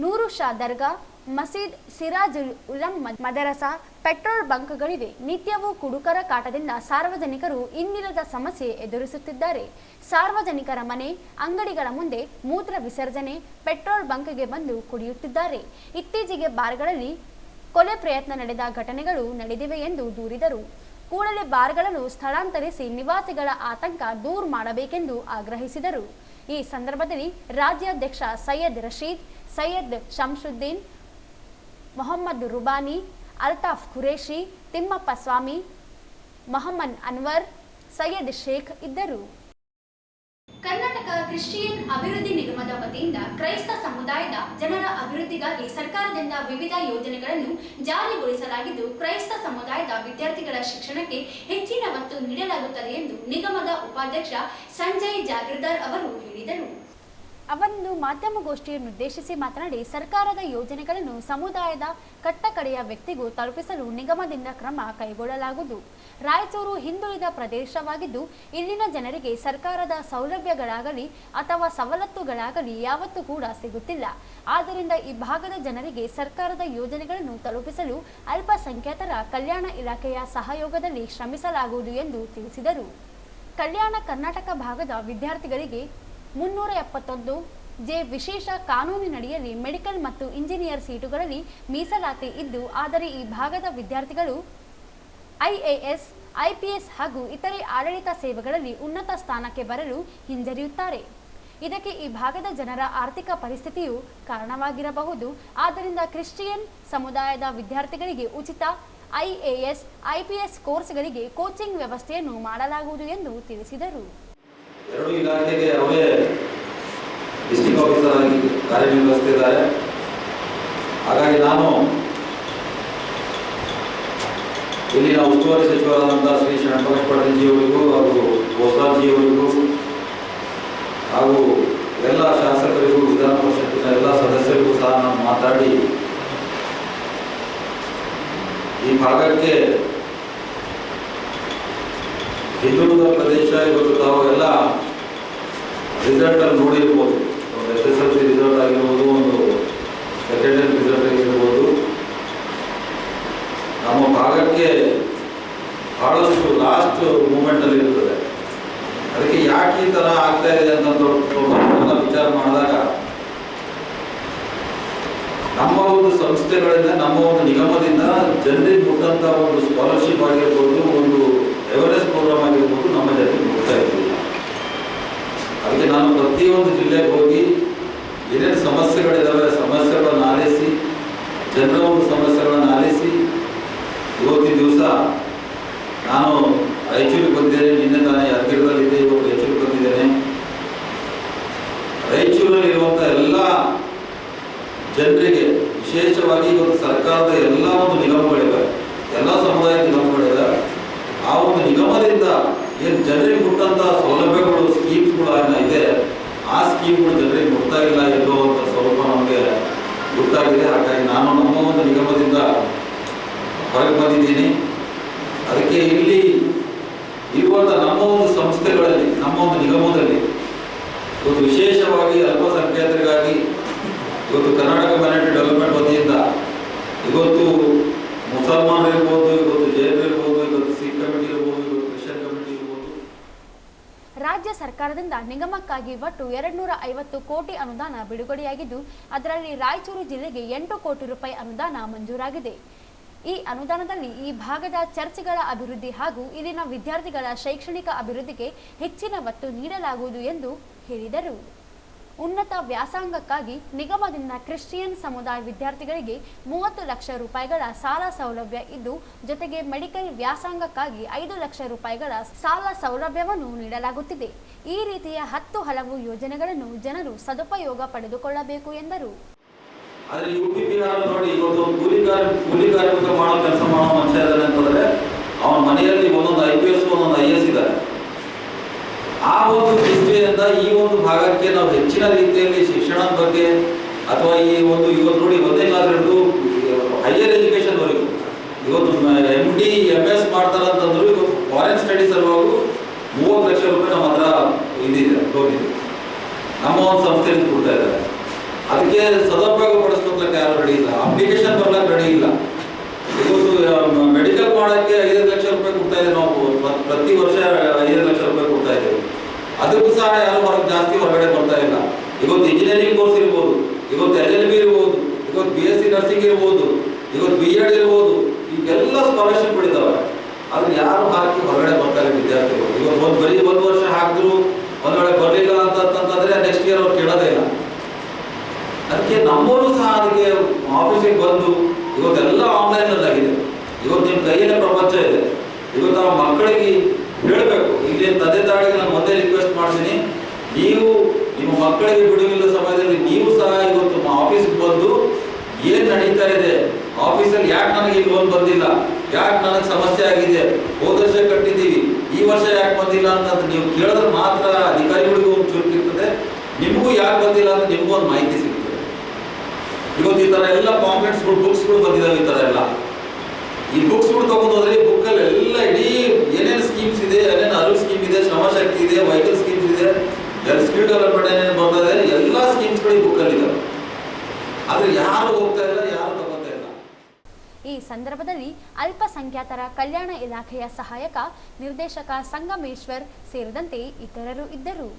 ನೂರು ಶಾ ದರ್ಗಾ, ಮಸೀದ್, ಸಿರಾಜುಲ್ ಉಲಂ ಮದರಸಾ, ಪೆಟ್ರೋಲ್ ಬಂಕ್ಗಳಿವೆ. ನಿತ್ಯವೂ ಕುಡುಕರ ಕಾಟದಿಂದ ಸಾರ್ವಜನಿಕರು ಇನ್ನಿಲ್ಲದ ಸಮಸ್ಯೆ ಎದುರಿಸುತ್ತಿದ್ದಾರೆ. ಸಾರ್ವಜನಿಕರ ಮನೆ, ಅಂಗಡಿಗಳ ಮುಂದೆ ಮೂತ್ರ ವಿಸರ್ಜನೆ, ಪೆಟ್ರೋಲ್ ಬಂಕ್ಗೆ ಬಂದು ಕುಡಿಯುತ್ತಿದ್ದಾರೆ. ಇತ್ತೀಚೆಗೆ ಬಾರ್ಗಳಲ್ಲಿ ಕೊಲೆ ಪ್ರಯತ್ನ ನಡೆದ ಘಟನೆಗಳು ನಡೆದಿವೆ ಎಂದು ದೂರಿದರು. ಕೂಡಲೇ ಬಾರ್ಗಳನ್ನು ಸ್ಥಳಾಂತರಿಸಿ ನಿವಾಸಿಗಳ ಆತಂಕ ದೂರ ಮಾಡಬೇಕೆಂದು ಆಗ್ರಹಿಸಿದರು. ಈ ಸಂದರ್ಭದಲ್ಲಿ ರಾಜ್ಯಾಧ್ಯಕ್ಷ ಸೈಯದ್ ರಶೀದ್, ಸೈಯದ್ ಶಂಸುದ್ದೀನ್, ಮೊಹಮ್ಮದ್ ರುಬಾನಿ, ಅಲ್ತಾಫ್ ಖುರೇಶಿ, ತಿಮ್ಮಪ್ಪ ಸ್ವಾಮಿ, ಮೊಹಮ್ಮದ್ ಅನ್ವರ್, ಸೈಯದ್ ಶೇಖ್ ಇದ್ದರು. ಕರ್ನಾಟಕ ಕ್ರಿಶ್ಚಿಯನ್ ಅಭಿವೃದ್ಧಿ ನಿಗಮದ ವತಿಯಿಂದ ಕ್ರೈಸ್ತ ಸಮುದಾಯದ ಜನರ ಅಭಿವೃದ್ಧಿಗಾಗಿ ಸರ್ಕಾರದಿಂದ ವಿವಿಧ ಯೋಜನೆಗಳನ್ನು ಜಾರಿಗೊಳಿಸಲಾಗಿದ್ದು, ಕ್ರೈಸ್ತ ಸಮುದಾಯದ ವಿದ್ಯಾರ್ಥಿಗಳ ಶಿಕ್ಷಣಕ್ಕೆ ಹೆಚ್ಚಿನ ಒತ್ತು ನೀಡಲಾಗುತ್ತದೆ ಎಂದು ನಿಗಮದ ಉಪಾಧ್ಯಕ್ಷ ಸಂಜಯ್ ಜಾಗೀರ್ದಾರ್ ಅವರು ಹೇಳಿದರು. ಅವರನ್ನು ಮಾಧ್ಯಮಗೋಷ್ಠಿಯನ್ನುದ್ದೇಶಿಸಿ ಮಾತನಾಡಿ, ಸರ್ಕಾರದ ಯೋಜನೆಗಳನ್ನು ಸಮುದಾಯದ ಕಟ್ಟಕಡೆಯ ವ್ಯಕ್ತಿಗೂ ತಲುಪಿಸಲು ನಿಗಮದಿಂದ ಕ್ರಮ ಕೈಗೊಳ್ಳಲಾಗುವುದು. ರಾಯಚೂರು ಹಿಂದುಳಿದ ಪ್ರದೇಶವಾಗಿದ್ದು, ಇಲ್ಲಿನ ಜನರಿಗೆ ಸರ್ಕಾರದ ಸೌಲಭ್ಯಗಳಾಗಲಿ ಅಥವಾ ಸವಲತ್ತುಗಳಾಗಲಿ ಯಾವತ್ತೂ ಕೂಡ ಸಿಗುತ್ತಿಲ್ಲ. ಆದ್ದರಿಂದ ಈ ಭಾಗದ ಜನರಿಗೆ ಸರ್ಕಾರದ ಯೋಜನೆಗಳನ್ನು ತಲುಪಿಸಲು ಅಲ್ಪಸಂಖ್ಯಾತರ ಕಲ್ಯಾಣ ಇಲಾಖೆಯ ಸಹಯೋಗದಲ್ಲಿ ಶ್ರಮಿಸಲಾಗುವುದು ಎಂದು ತಿಳಿಸಿದರು. ಕಲ್ಯಾಣ ಕರ್ನಾಟಕ ಭಾಗದ ವಿದ್ಯಾರ್ಥಿಗಳಿಗೆ 371 ಜೆ ವಿಶೇಷ ಕಾನೂನಿನಡಿಯಲ್ಲಿ ಮೆಡಿಕಲ್ ಮತ್ತು ಇಂಜಿನಿಯರ್ ಸೀಟುಗಳಲ್ಲಿ ಮೀಸಲಾತಿ ಇದ್ದು, ಆದರೆ ಈ ಭಾಗದ ವಿದ್ಯಾರ್ಥಿಗಳು ಐಎಎಸ್, ಐಪಿಎಸ್ ಹಾಗೂ ಇತರೆ ಆಡಳಿತ ಸೇವೆಗಳಲ್ಲಿ ಉನ್ನತ ಸ್ಥಾನಕ್ಕೆ ಬರಲು ಹಿಂಜರಿಯುತ್ತಾರೆ. ಇದಕ್ಕೆ ಈ ಭಾಗದ ಜನರ ಆರ್ಥಿಕ ಪರಿಸ್ಥಿತಿಯು ಕಾರಣವಾಗಿರಬಹುದು. ಆದ್ದರಿಂದ ಕ್ರಿಶ್ಚಿಯನ್ ಸಮುದಾಯದ ವಿದ್ಯಾರ್ಥಿಗಳಿಗೆ ಉಚಿತ ಐಎಎಸ್, ಐಪಿಎಸ್ ಕೋರ್ಸ್ಗಳಿಗೆ ಕೋಚಿಂಗ್ ವ್ಯವಸ್ಥೆಯನ್ನು ಮಾಡಲಾಗುವುದು ಎಂದು ತಿಳಿಸಿದರು. ಎರಡು ಇಲಾಖೆಗೆ ಅವರೇ ಡಿಸ್ಟ್ರಿಕ್ಟ್ ಆಫೀಸರ್ ಆಗಿ ಕಾರ್ಯನಿರ್ವಹಿಸುತ್ತಿದ್ದಾರೆ. ಹಾಗಾಗಿ ನಾನು ಇಲ್ಲಿನ ಉಸ್ತುವಾರಿ ಸಚಿವರಾದಂಥ ಶ್ರೀ ಶರಣಪ್ರಕಾಶ್ ಪಾಟೀಲ್ ಜಿ ಅವರಿಗೂ ಹಾಗೂ ಬೋಸಾರ್ ಜಿ ಅವರಿಗೂ ಹಾಗೂ ಎಲ್ಲ ಶಾಸಕರಿಗೂ, ವಿಧಾನ ಪರಿಷತ್ತಿನ ಎಲ್ಲ ಸದಸ್ಯರಿಗೂ ಸಹ ನಾನು ಮಾತಾಡಿ ಈ ಭಾಗಕ್ಕೆ ಹಿಂದುಳಿದ ಪ್ರದೇಶ ಇವತ್ತು ತಾವು ಎಲ್ಲ ರಿಸಲ್ಟಲ್ಲಿ ನೋಡಿರ್ಬೋದು. ಒಂದು SSLC ರಿಸಲ್ಟ್ ಆಗಿರ್ಬೋದು, ಒಂದು ಸೆಕೆಂಡರಿ ರಿಸಲ್ಟ್ ಆಗಿರ್ಬೋದು. ನಮ್ಮ ಭಾಗಕ್ಕೆ ಭಾಳಷ್ಟು ಲಾಸ್ಟ್ ಮೂಮೆಂಟಲ್ಲಿ ಇರ್ತದೆ. ಅದಕ್ಕೆ ಯಾಕೆ ಈ ಥರ ಆಗ್ತಾ ಇದೆ ಅಂತ ವಿಚಾರ ಮಾಡಿದಾಗ ನಮ್ಮ ಒಂದು ಸಂಸ್ಥೆಗಳಿಂದ, ನಮ್ಮ ಒಂದು ನಿಗಮದಿಂದ ಜನರಿಗೆ ಮುಟ್ಟಂಥ ಒಂದು ಸ್ಕಾಲರ್ಶಿಪ್ ಆಗಿರ್ಬೋದು, ಒಂದು ಅವೇರ್ನೆಸ್ ಪ್ರೋಗ್ರಾಮ್ ಆಗಿರ್ಬೋದು ನಮ್ಮ ಜನರಿಗೆ ಮುಟ್ತಾ ಇರಲಿಲ್ಲ. ಅದಕ್ಕೆ ನಾನು ಪ್ರತಿಯೊಂದು ಜಿಲ್ಲೆಗೆ ಹೋಗಿ ಏನೇನು ಸಮಸ್ಯೆಗಳಿದ್ದಾವೆ ಸಮಸ್ಯೆಗಳನ್ನು ಆಲಿಸಿ, ಜನರ ಒಂದು ಸಮಸ್ಯೆಗಳನ್ನು ಆಲಿಸಿ, ಇವತ್ತಿನ ದಿವಸ ನಾನು ರಾಯಚೂರಿಗೆ ಬಂದಿದ್ದೇನೆ. ನಿನ್ನೆ ತಾನೇ ಯಾದಗಿರಿಯಲ್ಲಿದ್ದೆ, ಇವತ್ತು ರಾಯಚೂರಿಗೆ ಬಂದಿದ್ದೇನೆ. ರಾಯಚೂರಲ್ಲಿರುವಂಥ ಎಲ್ಲ ಜನರಿಗೆ ವಿಶೇಷವಾಗಿ ಇವತ್ತು ಸರ್ಕಾರದ ಎಲ್ಲ ಒಂದು ನಿಗಮಗಳಿವೆ, ಎಲ್ಲ ಸಮುದಾಯದ ನಿಗಮಗಳಿವೆ. ಆ ಒಂದು ನಿಗಮದಿಂದ ಏನು ಜನರಿಗೆ ಮುಟ್ಟಂಥ ಸೌಲಭ್ಯಗಳು, ಸ್ಕೀಮ್ಸ್ಗಳು ಇದೆ, ಆ ಸ್ಕೀಮ್ಗಳು ಜನರಿಗೆ ಮುಟ್ತಾ ಇಲ್ಲ ಎಲ್ಲೋ ಅಂತ ಸ್ವಲ್ಪ ನಮಗೆ ಗೊತ್ತಾಗಿದೆ. ಹಾಗಾಗಿ ನಾನು ನಮ್ಮ ಒಂದು ನಿಗಮದಿಂದ ಹೊರಗೆ ಬಂದಿದ್ದೀನಿ. ಅದಕ್ಕೆ ಇಲ್ಲಿ ಇರುವಂಥ ನಮ್ಮ ಒಂದು ಸಂಸ್ಥೆಗಳಲ್ಲಿ, ನಮ್ಮ ಒಂದು ನಿಗಮದಲ್ಲಿ ಇವತ್ತು ವಿಶೇಷವಾಗಿ ಅಲ್ಪಸಂಖ್ಯಾತರಿಗಾಗಿ ಇವತ್ತು ಕರ್ನಾಟಕ ಮ್ಯಾನಿಟಿ ಡೆವಲಪ್ಮೆಂಟ್ ವತಿಯಿಂದ ಇವತ್ತು ಮುಸಲ್ಮಾನ್ ಇರ್ಬೋದು, ಇವತ್ತು ಜೈನರು ಇರ್ಬೋದು, ಇವತ್ತು ಸಿಖ್ ಕಮಿಟಿ ಇರ್ಬೋದು, ಇವತ್ತು ಕ್ರಿಶ್ಚಿಯನ್ ಕಮಿಟಿ ಇರ್ಬೋದು. ರಾಜ್ಯ ಸರ್ಕಾರದಿಂದ ನಿಗಮಕ್ಕಾಗಿ ಒಟ್ಟು 250 ಕೋಟಿ ಅನುದಾನ ಬಿಡುಗಡೆಯಾಗಿದ್ದು, ಅದರಲ್ಲಿ ರಾಯಚೂರು ಜಿಲ್ಲೆಗೆ 8 ಕೋಟಿ ರೂಪಾಯಿ ಅನುದಾನ ಮಂಜೂರಾಗಿದೆ. ಈ ಅನುದಾನದಲ್ಲಿ ಈ ಭಾಗದ ಚರ್ಚ್ಗಳ ಅಭಿವೃದ್ಧಿ ಹಾಗೂ ಇಲ್ಲಿನ ವಿದ್ಯಾರ್ಥಿಗಳ ಶೈಕ್ಷಣಿಕ ಅಭಿವೃದ್ಧಿಗೆ ಹೆಚ್ಚಿನ ಒತ್ತು ನೀಡಲಾಗುವುದು ಎಂದು ಹೇಳಿದರು. ಉನ್ನತ ವ್ಯಾಸಂಗಕ್ಕಾಗಿ ನಿಗಮದಿಂದ ಕ್ರಿಶ್ಚಿಯನ್ ಸಮುದಾಯ ವಿದ್ಯಾರ್ಥಿಗಳಿಗೆ 30 ಲಕ್ಷ ರೂಪಾಯಿಗಳ ಸಾಲ ಸೌಲಭ್ಯ ಇದ್ದು, ಜೊತೆಗೆ ಮೆಡಿಕಲ್ ವ್ಯಾಸಂಗಕ್ಕಾಗಿ 5 ಲಕ್ಷ ರೂಪಾಯಿಗಳ ಸಾಲ ಸೌಲಭ್ಯವನ್ನು ನೀಡಲಾಗುತ್ತಿದೆ. ಈ ರೀತಿಯ 10 ಹಲವು ಯೋಜನೆಗಳನ್ನು ಜನರು ಸದುಪಯೋಗ ಪಡೆದುಕೊಳ್ಳಬೇಕು ಎಂದರು. ಆದ್ರೆ UP ಬಿಹಾರ ನೋಡಿ, ಇವತ್ತು ಕೂಲಿ ಕಾರ್ಮಿಕ ಮಾಡೋ ಕೆಲಸ ಮಾಡೋ ಮನುಷ್ಯ ಇದ್ದಾನೆ ಅಂತಂದ್ರೆ ಅವನ ಮನೆಯಲ್ಲಿ ಒಂದೊಂದು IPS ಒಂದೊಂದು IS ಇದ್ದಾರೆ. ಆ ಒಂದು ದೃಷ್ಟಿಯಿಂದ ಈ ಒಂದು ಭಾಗಕ್ಕೆ ನಾವು ಹೆಚ್ಚಿನ ರೀತಿಯಲ್ಲಿ ಶಿಕ್ಷಣದ ಬಗ್ಗೆ ಅಥವಾ ಈ ಒಂದು ಇವತ್ತು ನೋಡಿ 1ನೇ ಕ್ಲಾಸ್ ಹಿಡಿದು ಹೈಯರ್ ಎಜುಕೇಶನ್ ವರೆಗೂ ಇವತ್ತು MD MS ಮಾಡ್ತಾರಂತಂದ್ರು ಇವತ್ತು ಫಾರಿನ್ ಸ್ಟಡೀಸ್ ಸಲುವಾಗಿ 30 ಲಕ್ಷ ರೂಪಾಯಿ ನಮ್ಮ ಹತ್ರ ಇದಿದೆ, ಲೋನ್ ಇದೆ, ನಮ್ಮ ಒಂದು ಸಂಸ್ಥೆಯಿಂದ ಕೊಡ್ತಾ ಇದ್ದಾರೆ. ಅದಕ್ಕೆ ಸದುಪಯೋಗ ಪಡಿಸ್ಕೊಳ್ಲಿಕ್ಕೆ ಯಾರು ರೆಡಿ ಇಲ್ಲ, ಅಪ್ಲಿಕೇಶನ್ ಬರ್ಲಿಕ್ಕೆ ರೆಡಿ ಇಲ್ಲ. ಇವತ್ತು ಮೆಡಿಕಲ್ ಮಾಡೋಕ್ಕೆ 5 ಲಕ್ಷ ರೂಪಾಯಿ ಕೊಡ್ತಾ ಇದ್ದೇವೆ ನಾವು, ಪ್ರತಿ ವರ್ಷ 5 ಲಕ್ಷ ರೂಪಾಯಿ ಕೊಡ್ತಾ ಇದ್ದೇವೆ. ಅದಕ್ಕೂ ಸಹ ಯಾರು ಜಾಸ್ತಿ ಹೊರಗಡೆ ಬರ್ತಾ ಇಲ್ಲ. ಇವತ್ತು ಇಂಜಿನಿಯರಿಂಗ್ ಕೋರ್ಸ್ ಇರ್ಬೋದು, ಇವತ್ತು LLB ಇರ್ಬೋದು, ಇವತ್ತು BSc ನರ್ಸಿಂಗ್ ಇರ್ಬೋದು, ಇವತ್ತು B.Ed ಇರ್ಬೋದು, ಈಗೆಲ್ಲ ಸ್ಕಾಲರ್ಶಿಪ್ ಬಿಡಿದಾವೆ. ಆದ್ರೆ ಯಾರು ಹಾಕಿ ಹೊರಗಡೆ ಬರ್ತಾರೆ ವಿದ್ಯಾರ್ಥಿಗಳು. ಇವತ್ತು ಬರೀ 1 ವರ್ಷ ಹಾಕಿದ್ರು ಒಂದ್ ವೇಳೆ ಬರಲಿಲ್ಲ ಅಂತಂದ್ರೆ ನೆಕ್ಸ್ಟ್ ಇಯರ್ ಅವ್ರು ಕೇಳೋದೇ ಇಲ್ಲ. ಅದಕ್ಕೆ ನಮ್ಮವರು ಸಹ ಅದಕ್ಕೆ ಆಫೀಸಿಗೆ ಬಂದು ಇವತ್ತೆಲ್ಲ ಆನ್ಲೈನ್ ಆಗಿದೆ. ಇವತ್ತು ನಿಮ್ಮ ಕೈಯಲ್ಲೇ ಪ್ರಪಂಚ ಇದೆ. ಇವತ್ತು ನಾವು ಮಕ್ಕಳಿಗೆ ಹೇಳಬೇಕು. ಇಲ್ಲಿ ತಂದೆ ತಾಯಿಗೆ ನಾನು ಒಂದೇ ರಿಕ್ವೆಸ್ಟ್ ಮಾಡ್ತೀನಿ, ನೀವು ನಿಮ್ಮ ಮಕ್ಕಳಿಗೆ ಬಿಡುವಿಲ್ಲ ಸಮಯದಲ್ಲಿ ನೀವು ಸಹ ಇವತ್ತು ಆಫೀಸ್ಗೆ ಬಂದು ಏನ್ ನಡೀತಾ ಇದೆ, ಆಫೀಸಲ್ಲಿ ಯಾಕೆ ನನಗೆ ಈ ಲೋನ್ ಬಂದಿಲ್ಲ, ಯಾಕೆ ನನಗೆ ಸಮಸ್ಯೆ ಆಗಿದೆ, ಹೋದ ವರ್ಷ ಕಟ್ಟಿದ್ದೀವಿ ಈ ವರ್ಷ ಯಾಕೆ ಬಂದಿಲ್ಲ ಅಂತ ನೀವು ಕೇಳಿದ್ರೆ ಮಾತ್ರ ಅಧಿಕಾರಿಗಳಿಗೂ ಒಂದು ಚುರುಕಿರ್ತದೆ, ನಿಮಗೂ ಯಾಕೆ ಬಂದಿಲ್ಲ ಅಂತ ನಿಮಗೂ ಒಂದು ಮಾಹಿತಿ ಸಿಗ್ತದೆ. ಇವತ್ತು ಈ ತರ ಎಲ್ಲ ಪಾಂಪ್ಲೆಟ್ಸ್ಗಳು ಬುಕ್ಸ್ಗಳು ಬಂದಿದ್ದಾವೆ. ಈ ತರ ಎಲ್ಲ ಈ ಬುಕ್ಸ್ಗಳು ತಗೊಂಡು ಹೋದ್ರೆ ಬುಕ್ಕಲ್ಲಿ ಎಲ್ಲ ಇಡೀ ಏನೇನು ಸ್ಕೀಮ್ಸ್ ಇದೆ, ಏನೇನು ಅರಿವು ಸ್ಕೀಮ್ ಇದೆ, ಶ್ರಮಶಕ್ತಿ ಇದೆ, ವೆಹಿಕಲ್ ಸ್ಕೀಮ್ಸ್ ಇದೆ, ಸ್ಕಿಲ್ ಡೆವಲಪ್ಮೆಂಟ್ ಏನೇನು ಬರ್ತದೆ, ಎಲ್ಲ ಸ್ಕೀಮ್ಸ್ಗಳು ಈ ಬುಕ್ಕಲ್ಲಿ ಇದಾವೆ. ಆದ್ರೆ ಯಾರು ಹೋಗ್ತಾ ಇಲ್ಲ, ಯಾರು ತಗೋತಾ ಇಲ್ಲ. ಈ ಸಂದರ್ಭದಲ್ಲಿ ಅಲ್ಪಸಂಖ್ಯಾತರ ಕಲ್ಯಾಣ ಇಲಾಖೆಯ ಸಹಾಯಕ ನಿರ್ದೇಶಕ ಸಂಗಮೇಶ್ವರ್ ಸೇರಿದಂತೆ ಇತರರು ಇದ್ದರು.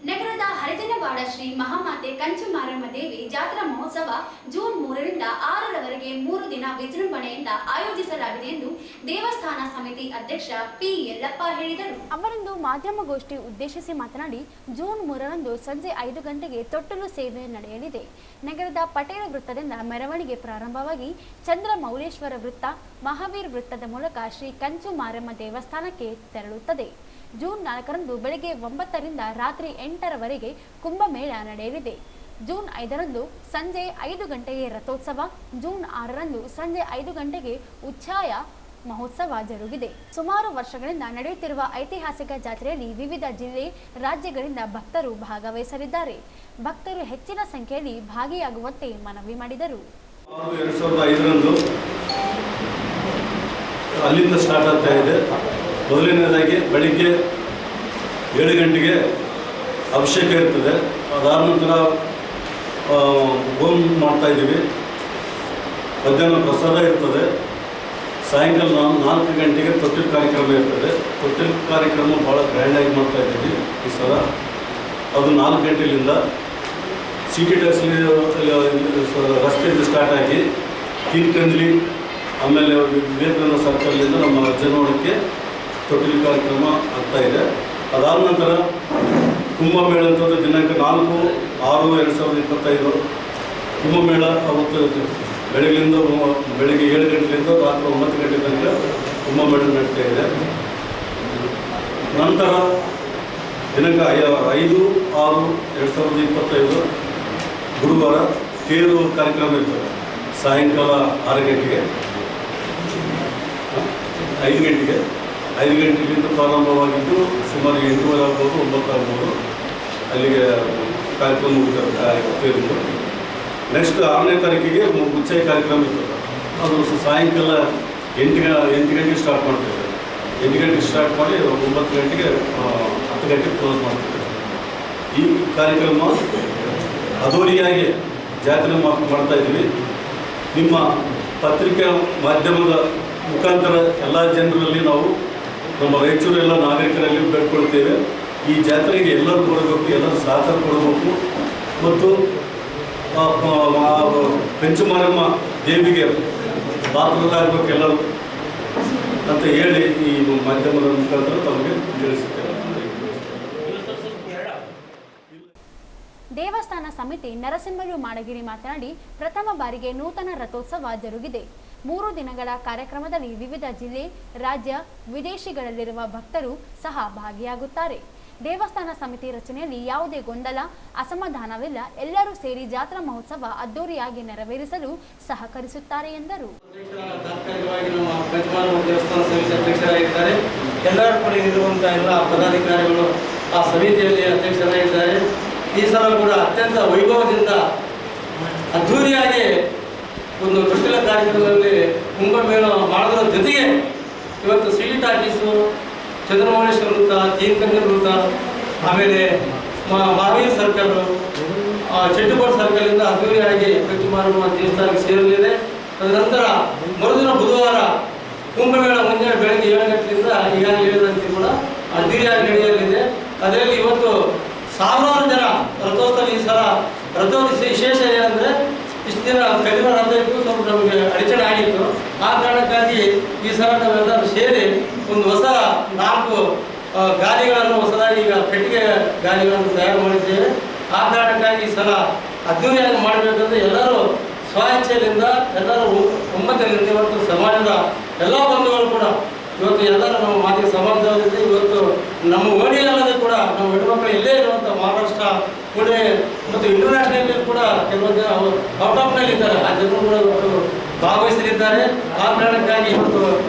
ನಗರದ ಹರಿಜನವಾಡ ಶ್ರೀ ಮಹಾಮಾತೆ ಕಂಚು ಮಾರಮ್ಮ ದೇವಿ ಜಾತ್ರಾ ಮಹೋತ್ಸವ ಜೂನ್ 3ರಿಂದ 6ರವರೆಗೆ 3 ದಿನ ವಿಜೃಂಭಣೆಯಿಂದ ಆಯೋಜಿಸಲಾಗಿದೆ ಎಂದು ದೇವಸ್ಥಾನ ಸಮಿತಿ ಅಧ್ಯಕ್ಷ ಪಿ ಯಲ್ಲಪ್ಪ ಹೇಳಿದರು. ಅವರಿಂದು ಮಾಧ್ಯಮಗೋಷ್ಠಿ ಉದ್ದೇಶಿಸಿ ಮಾತನಾಡಿ, ಜೂನ್ 3ರಂದು ಸಂಜೆ 5 ಗಂಟೆಗೆ ತೊಟ್ಟಲು ಸೇವೆ ನಡೆಯಲಿದೆ. ನಗರದ ಪಟೇಲ ವೃತ್ತದಿಂದ ಮೆರವಣಿಗೆ ಪ್ರಾರಂಭವಾಗಿ ಚಂದ್ರಮೌಳೇಶ್ವರ ವೃತ್ತ, ಮಹಾವೀರ್ ವೃತ್ತದ ಮೂಲಕ ಶ್ರೀ ಕಂಚು ಮಾರಮ್ಮ ದೇವಸ್ಥಾನಕ್ಕೆ ತೆರಳುತ್ತದೆ. ಜೂನ್ 4ರಂದು ಬೆಳಗ್ಗೆ 9ರಿಂದ ರಾತ್ರಿ 8ರವರೆಗೆ ಕುಂಭಮೇಳ ನಡೆಯಲಿದೆ. ಜೂನ್ 5ರಂದು ಸಂಜೆ 5 ಗಂಟೆಗೆ ರಥೋತ್ಸವ, ಜೂನ್ 6ರಂದು ಸಂಜೆ 5 ಗಂಟೆಗೆ ಉಚ್ಛಾಯ ಮಹೋತ್ಸವ ಜರುಗಿದೆ. ಸುಮಾರು ವರ್ಷಗಳಿಂದ ನಡೆಯುತ್ತಿರುವ ಐತಿಹಾಸಿಕ ಜಾತ್ರೆಯಲ್ಲಿ ವಿವಿಧ ಜಿಲ್ಲೆ, ರಾಜ್ಯಗಳಿಂದ ಭಕ್ತರು ಭಾಗವಹಿಸಲಿದ್ದಾರೆ. ಭಕ್ತರು ಹೆಚ್ಚಿನ ಸಂಖ್ಯೆಯಲ್ಲಿ ಭಾಗಿಯಾಗುವಂತೆ ಮನವಿ ಮಾಡಿದರು. 2005ರಂದು ಅಲ್ಲಿಂದ ಸ್ಟಾರ್ಟ್ ಆಗ್ತಾ ಇದೆ. ಮೊದಲನೇದಾಗಿ ಬೆಳಿಗ್ಗೆ 7 ಗಂಟೆಗೆ ಅಭಿಷೇಕ ಇರ್ತದೆ. ಅದಾದ ನಂತರ ಹೋಮ ಮಾಡ್ತಾ ಇದ್ದೀವಿ. ಮಧ್ಯಾಹ್ನ ಪ್ರಸಾದ ಇರ್ತದೆ. ಸಾಯಂಕಾಲ 4 ಗಂಟೆಗೆ ತೊಟ್ಟಿಲು ಕಾರ್ಯಕ್ರಮ ಇರ್ತದೆ. ತೊಟ್ಟಿಲು ಕಾರ್ಯಕ್ರಮ ಭಾಳ ಗ್ರ್ಯಾಂಡಾಗಿ ಮಾಡ್ತಾ ಇದ್ದೀವಿ ಈ ಸಲ. ಅದು 4 ಗಂಟೆಯಿಂದ ಸಿಟಿ ಟ್ಯಾಕ್ಸಿ ರಸ್ತೆಯಿಂದ ಸ್ಟಾರ್ಟ್ ಆಗಿ ತೀನ್ಕಂದ್ಲಿ, ಆಮೇಲೆ ವಿವೇಕಾನಂದ ಸರ್ಕಲ್ನಿಂದ ನಮ್ಮ ಜನೋಡಕ್ಕೆ ತೊಟ್ಟಿಲು ಕಾರ್ಯಕ್ರಮ ಆಗ್ತಾ ಇದೆ. ಅದಾದ ನಂತರ ಕುಂಭಮೇಳ ಅಂತಂದ್ರೆ ದಿನಾಂಕ 4/6/2025 ಕುಂಭಮೇಳ ಅವತ್ತು ಬೆಳಗ್ಗೆ 7 ಗಂಟೆಯಿಂದ ರಾತ್ರಿ 9 ಗಂಟೆ ತನಕ ಕುಂಭಮೇಳ ನಡೀತಾ ಇದೆ. ನಂತರ ದಿನಾಂಕ 5/6/2025 ಗುರುವಾರ ತೇರು ಕಾರ್ಯಕ್ರಮ ಇರ್ತದೆ. ಸಾಯಂಕಾಲ 6 ಗಂಟೆಗೆ 5 ಗಂಟೆಗಿಂತ ಪ್ರಾರಂಭವಾಗಿದ್ದು ಸುಮಾರು 8:30 ಆಗ್ಬೋದು, 9 ಆಗ್ಬೋದು. ಅಲ್ಲಿಗೆ ಕಾರ್ಯಕ್ರಮ ಮುಗಿದ. ನೆಕ್ಸ್ಟ್ 6ನೇ ತಾರೀಕಿಗೆ ಉಚ್ಚಾಯ ಕಾರ್ಯಕ್ರಮ ಇರ್ತದೆ. ಅದು ಸಾಯಂಕಾಲ 8 ಗಂಟೆಗೆ ಸ್ಟಾರ್ಟ್ ಮಾಡ್ತಿದ್ದಾರೆ. 8 ಗಂಟೆಗೆ ಸ್ಟಾರ್ಟ್ ಮಾಡಿ 9 ಗಂಟೆಗೆ 10 ಗಂಟೆಗೆ ಕ್ಲೋಸ್ ಮಾಡ್ತಿದ್ದಾರೆ. ಈ ಕಾರ್ಯಕ್ರಮ ಅದ್ದೂರಿಯಾಗಿ ಜಾತ್ರೆ ಮಾಡ್ತಾ ಇದ್ದೀವಿ. ನಿಮ್ಮ ಪತ್ರಿಕಾ ಮಾಧ್ಯಮದ ಮುಖಾಂತರ ಎಲ್ಲ ಜನರಲ್ಲಿ ನಾವು ನಮ್ಮ ರಾಯಚೂರು ಎಲ್ಲ ನಾಗರಿಕರಲ್ಲಿ ಬೇಡ್ಕೊಳ್ತೇವೆ. ಈ ಜಾತ್ರೆಗೆ ಎಲ್ಲರೂ ಬರಬೇಕು, ಎಲ್ಲರೂ ಸಹಕಾರ ಕೊಡಬೇಕು. ಮತ್ತು ಪಂಚಮಾರಮ್ಮ ದೇವಿಗೆ ಪಾತ್ರರಾಗಬೇಕು ಎಲ್ಲರೂ ಅಂತ ಹೇಳಿ ಈ ಮಾಧ್ಯಮದ ಮುಖಾಂತರ ತಮಗೆ ತಿಳಿಸುತ್ತೇವೆ. ದೇವಸ್ಥಾನ ಸಮಿತಿ ನರಸಿಂಹರು ಮಾಡಗಿರಿ ಮಾತನಾಡಿ, ಪ್ರಥಮ ಬಾರಿಗೆ ನೂತನ ರಥೋತ್ಸವ ಜರುಗಿದೆ. 3 ದಿನಗಳ ಕಾರ್ಯಕ್ರಮದಲ್ಲಿ ವಿವಿಧ ಜಿಲ್ಲೆ, ರಾಜ್ಯ, ವಿದೇಶಿಗಳಲ್ಲಿರುವ ಭಕ್ತರು ಸಹ ಭಾಗಿಯಾಗುತ್ತಾರೆ. ದೇವಸ್ಥಾನ ಸಮಿತಿ ರಚನೆಯಲ್ಲಿ ಯಾವುದೇ ಗೊಂದಲ, ಅಸಮಾಧಾನವಿಲ್ಲ. ಎಲ್ಲರೂ ಸೇರಿ ಜಾತ್ರಾ ಮಹೋತ್ಸವ ಅದ್ದೂರಿಯಾಗಿ ನೆರವೇರಿಸಲು ಸಹಕರಿಸುತ್ತಾರೆ ಎಂದರು. ತಾತ್ಕಾಲಿಕವಾಗಿ ನಮ್ಮ ಪಂಚಮಾರಮ್ಮ ದೇವಸ್ಥಾನ ಸಮಿತಿ ಅಧ್ಯಕ್ಷರಾಗಿದ್ದಾರೆ. ಎಲ್ಲರೂ ಕೂಡ ಇರುವಂತಹ ಎಲ್ಲ ಪದಾಧಿಕಾರಿಗಳು ಆ ಸಮಿತಿಯಲ್ಲಿ ಅಧ್ಯಕ್ಷರಾಗಿದ್ದಾರೆ. ಈ ಸಲ ಕೂಡ ಅತ್ಯಂತ ವೈಭವದಿಂದ ಅದ್ದೂರಿಯಾಗಿ ಒಂದು ತೊಟ್ಟಿಲ ಕಾರ್ಯಕ್ರಮದಲ್ಲಿ ಕುಂಭಮೇಳ ಮಾಡೋದ್ರ ಜೊತೆಗೆ ಇವತ್ತು ಸಿಟಿ ಟಾಕೀಸು, ಚಂದ್ರಮೌಳೇಶ್ವರ ವೃತ್ತ, ತೀರ್ಥಂಕರ ವೃತ್ತ, ಆಮೇಲೆ ಮಹಾವೀರ್ ಸರ್ಕಲ್, ಚೆಟ್ಟುಕೋಟೆ ಸರ್ಕಲಿಂದ ಅದ್ದೂರಿಯಾಗಿ ಪಂಚಮಾರಮ್ಮ ದೇವಸ್ಥಾನಕ್ಕೆ ಸೇರಲಿದೆ. ತದನಂತರ ಮರುದಿನ ಬುಧವಾರ ಕುಂಭಮೇಳ ಮುಂಜಾನೆ ಬೆಳಗ್ಗೆ 7 ಗಂಟೆಯಿಂದ ಈಗಾಗಲೇ ಹೇಳಿದಂತೆ ಕೂಡ ಅದ್ದೂರಿಯಾಗಿ ನಡೆಯಲಿದೆ. ಅದರಲ್ಲಿ ಇವತ್ತು ಸಾವಿರಾರು ಜನ ರಥೋತ್ಸವ. ಈ ಸಲ ರಥೋತ್ಸವ ವಿಶೇಷ ಏನಂದರೆ, ಇಷ್ಟು ದಿನ ಕಡಿಮೆ ರಥ ಇತ್ತು, ಸ್ವಲ್ಪ ನಮಗೆ ಅಡಚಣೆ ಆಗಿತ್ತು. ಆ ಕಾರಣಕ್ಕಾಗಿ ಈ ಸಲ ನಾವೆಲ್ಲರೂ ಸೇರಿ ಒಂದು ಹೊಸ 4 ಗಾಲಿಗಳನ್ನು ಹೊಸದಾಗಿ ಈಗ ಪೆಟ್ಟಿಗೆ ಗಾಲಿಗಳನ್ನು ತಯಾರು ಮಾಡಿದ್ದೇವೆ. ಆ ಕಾರಣಕ್ಕಾಗಿ ಈ ಸಲ ಅದ್ದೂರಿಯಾಗಿ ಮಾಡಬೇಕಂದ್ರೆ ಎಲ್ಲರೂ ಸ್ವೇಚ್ಛೆಯಿಂದ, ಎಲ್ಲರೂ ಒಮ್ಮತದಿಂದ ಇವತ್ತು ಸಮಾಜದ ಎಲ್ಲ ಬಂಧುಗಳು ಕೂಡ ಇವತ್ತು ಎಲ್ಲರೂ ನಮ್ಮ ಮಾತಿಗೆ ಸಮಾಜದಲ್ಲಿದೆ. ಇವತ್ತು ನಮ್ಮ ಓಣಿಯಲ್ಲದೆ ಕೂಡ ನಮ್ಮ ಹೆಣ್ಮಕ್ಳು ಇಲ್ಲೇ ಇರುವಂಥ ಮಹಾರಾಷ್ಟ್ರ, ಪುಣೆ ಮತ್ತು ಇಂಟರ್ನ್ಯಾಷನಲ್ ಕೂಡ ಕೆಲವೊಂದು ಜನ ಔಟ್ ಆಫ್ನಲ್ಲಿ ಇದ್ದಾರೆ. ಆ ಜನರು ಕೂಡ ಇವತ್ತು ಭಾಗವಹಿಸಲಿದ್ದಾರೆ. ಆ ಕಾರಣಕ್ಕಾಗಿ ಇವತ್ತು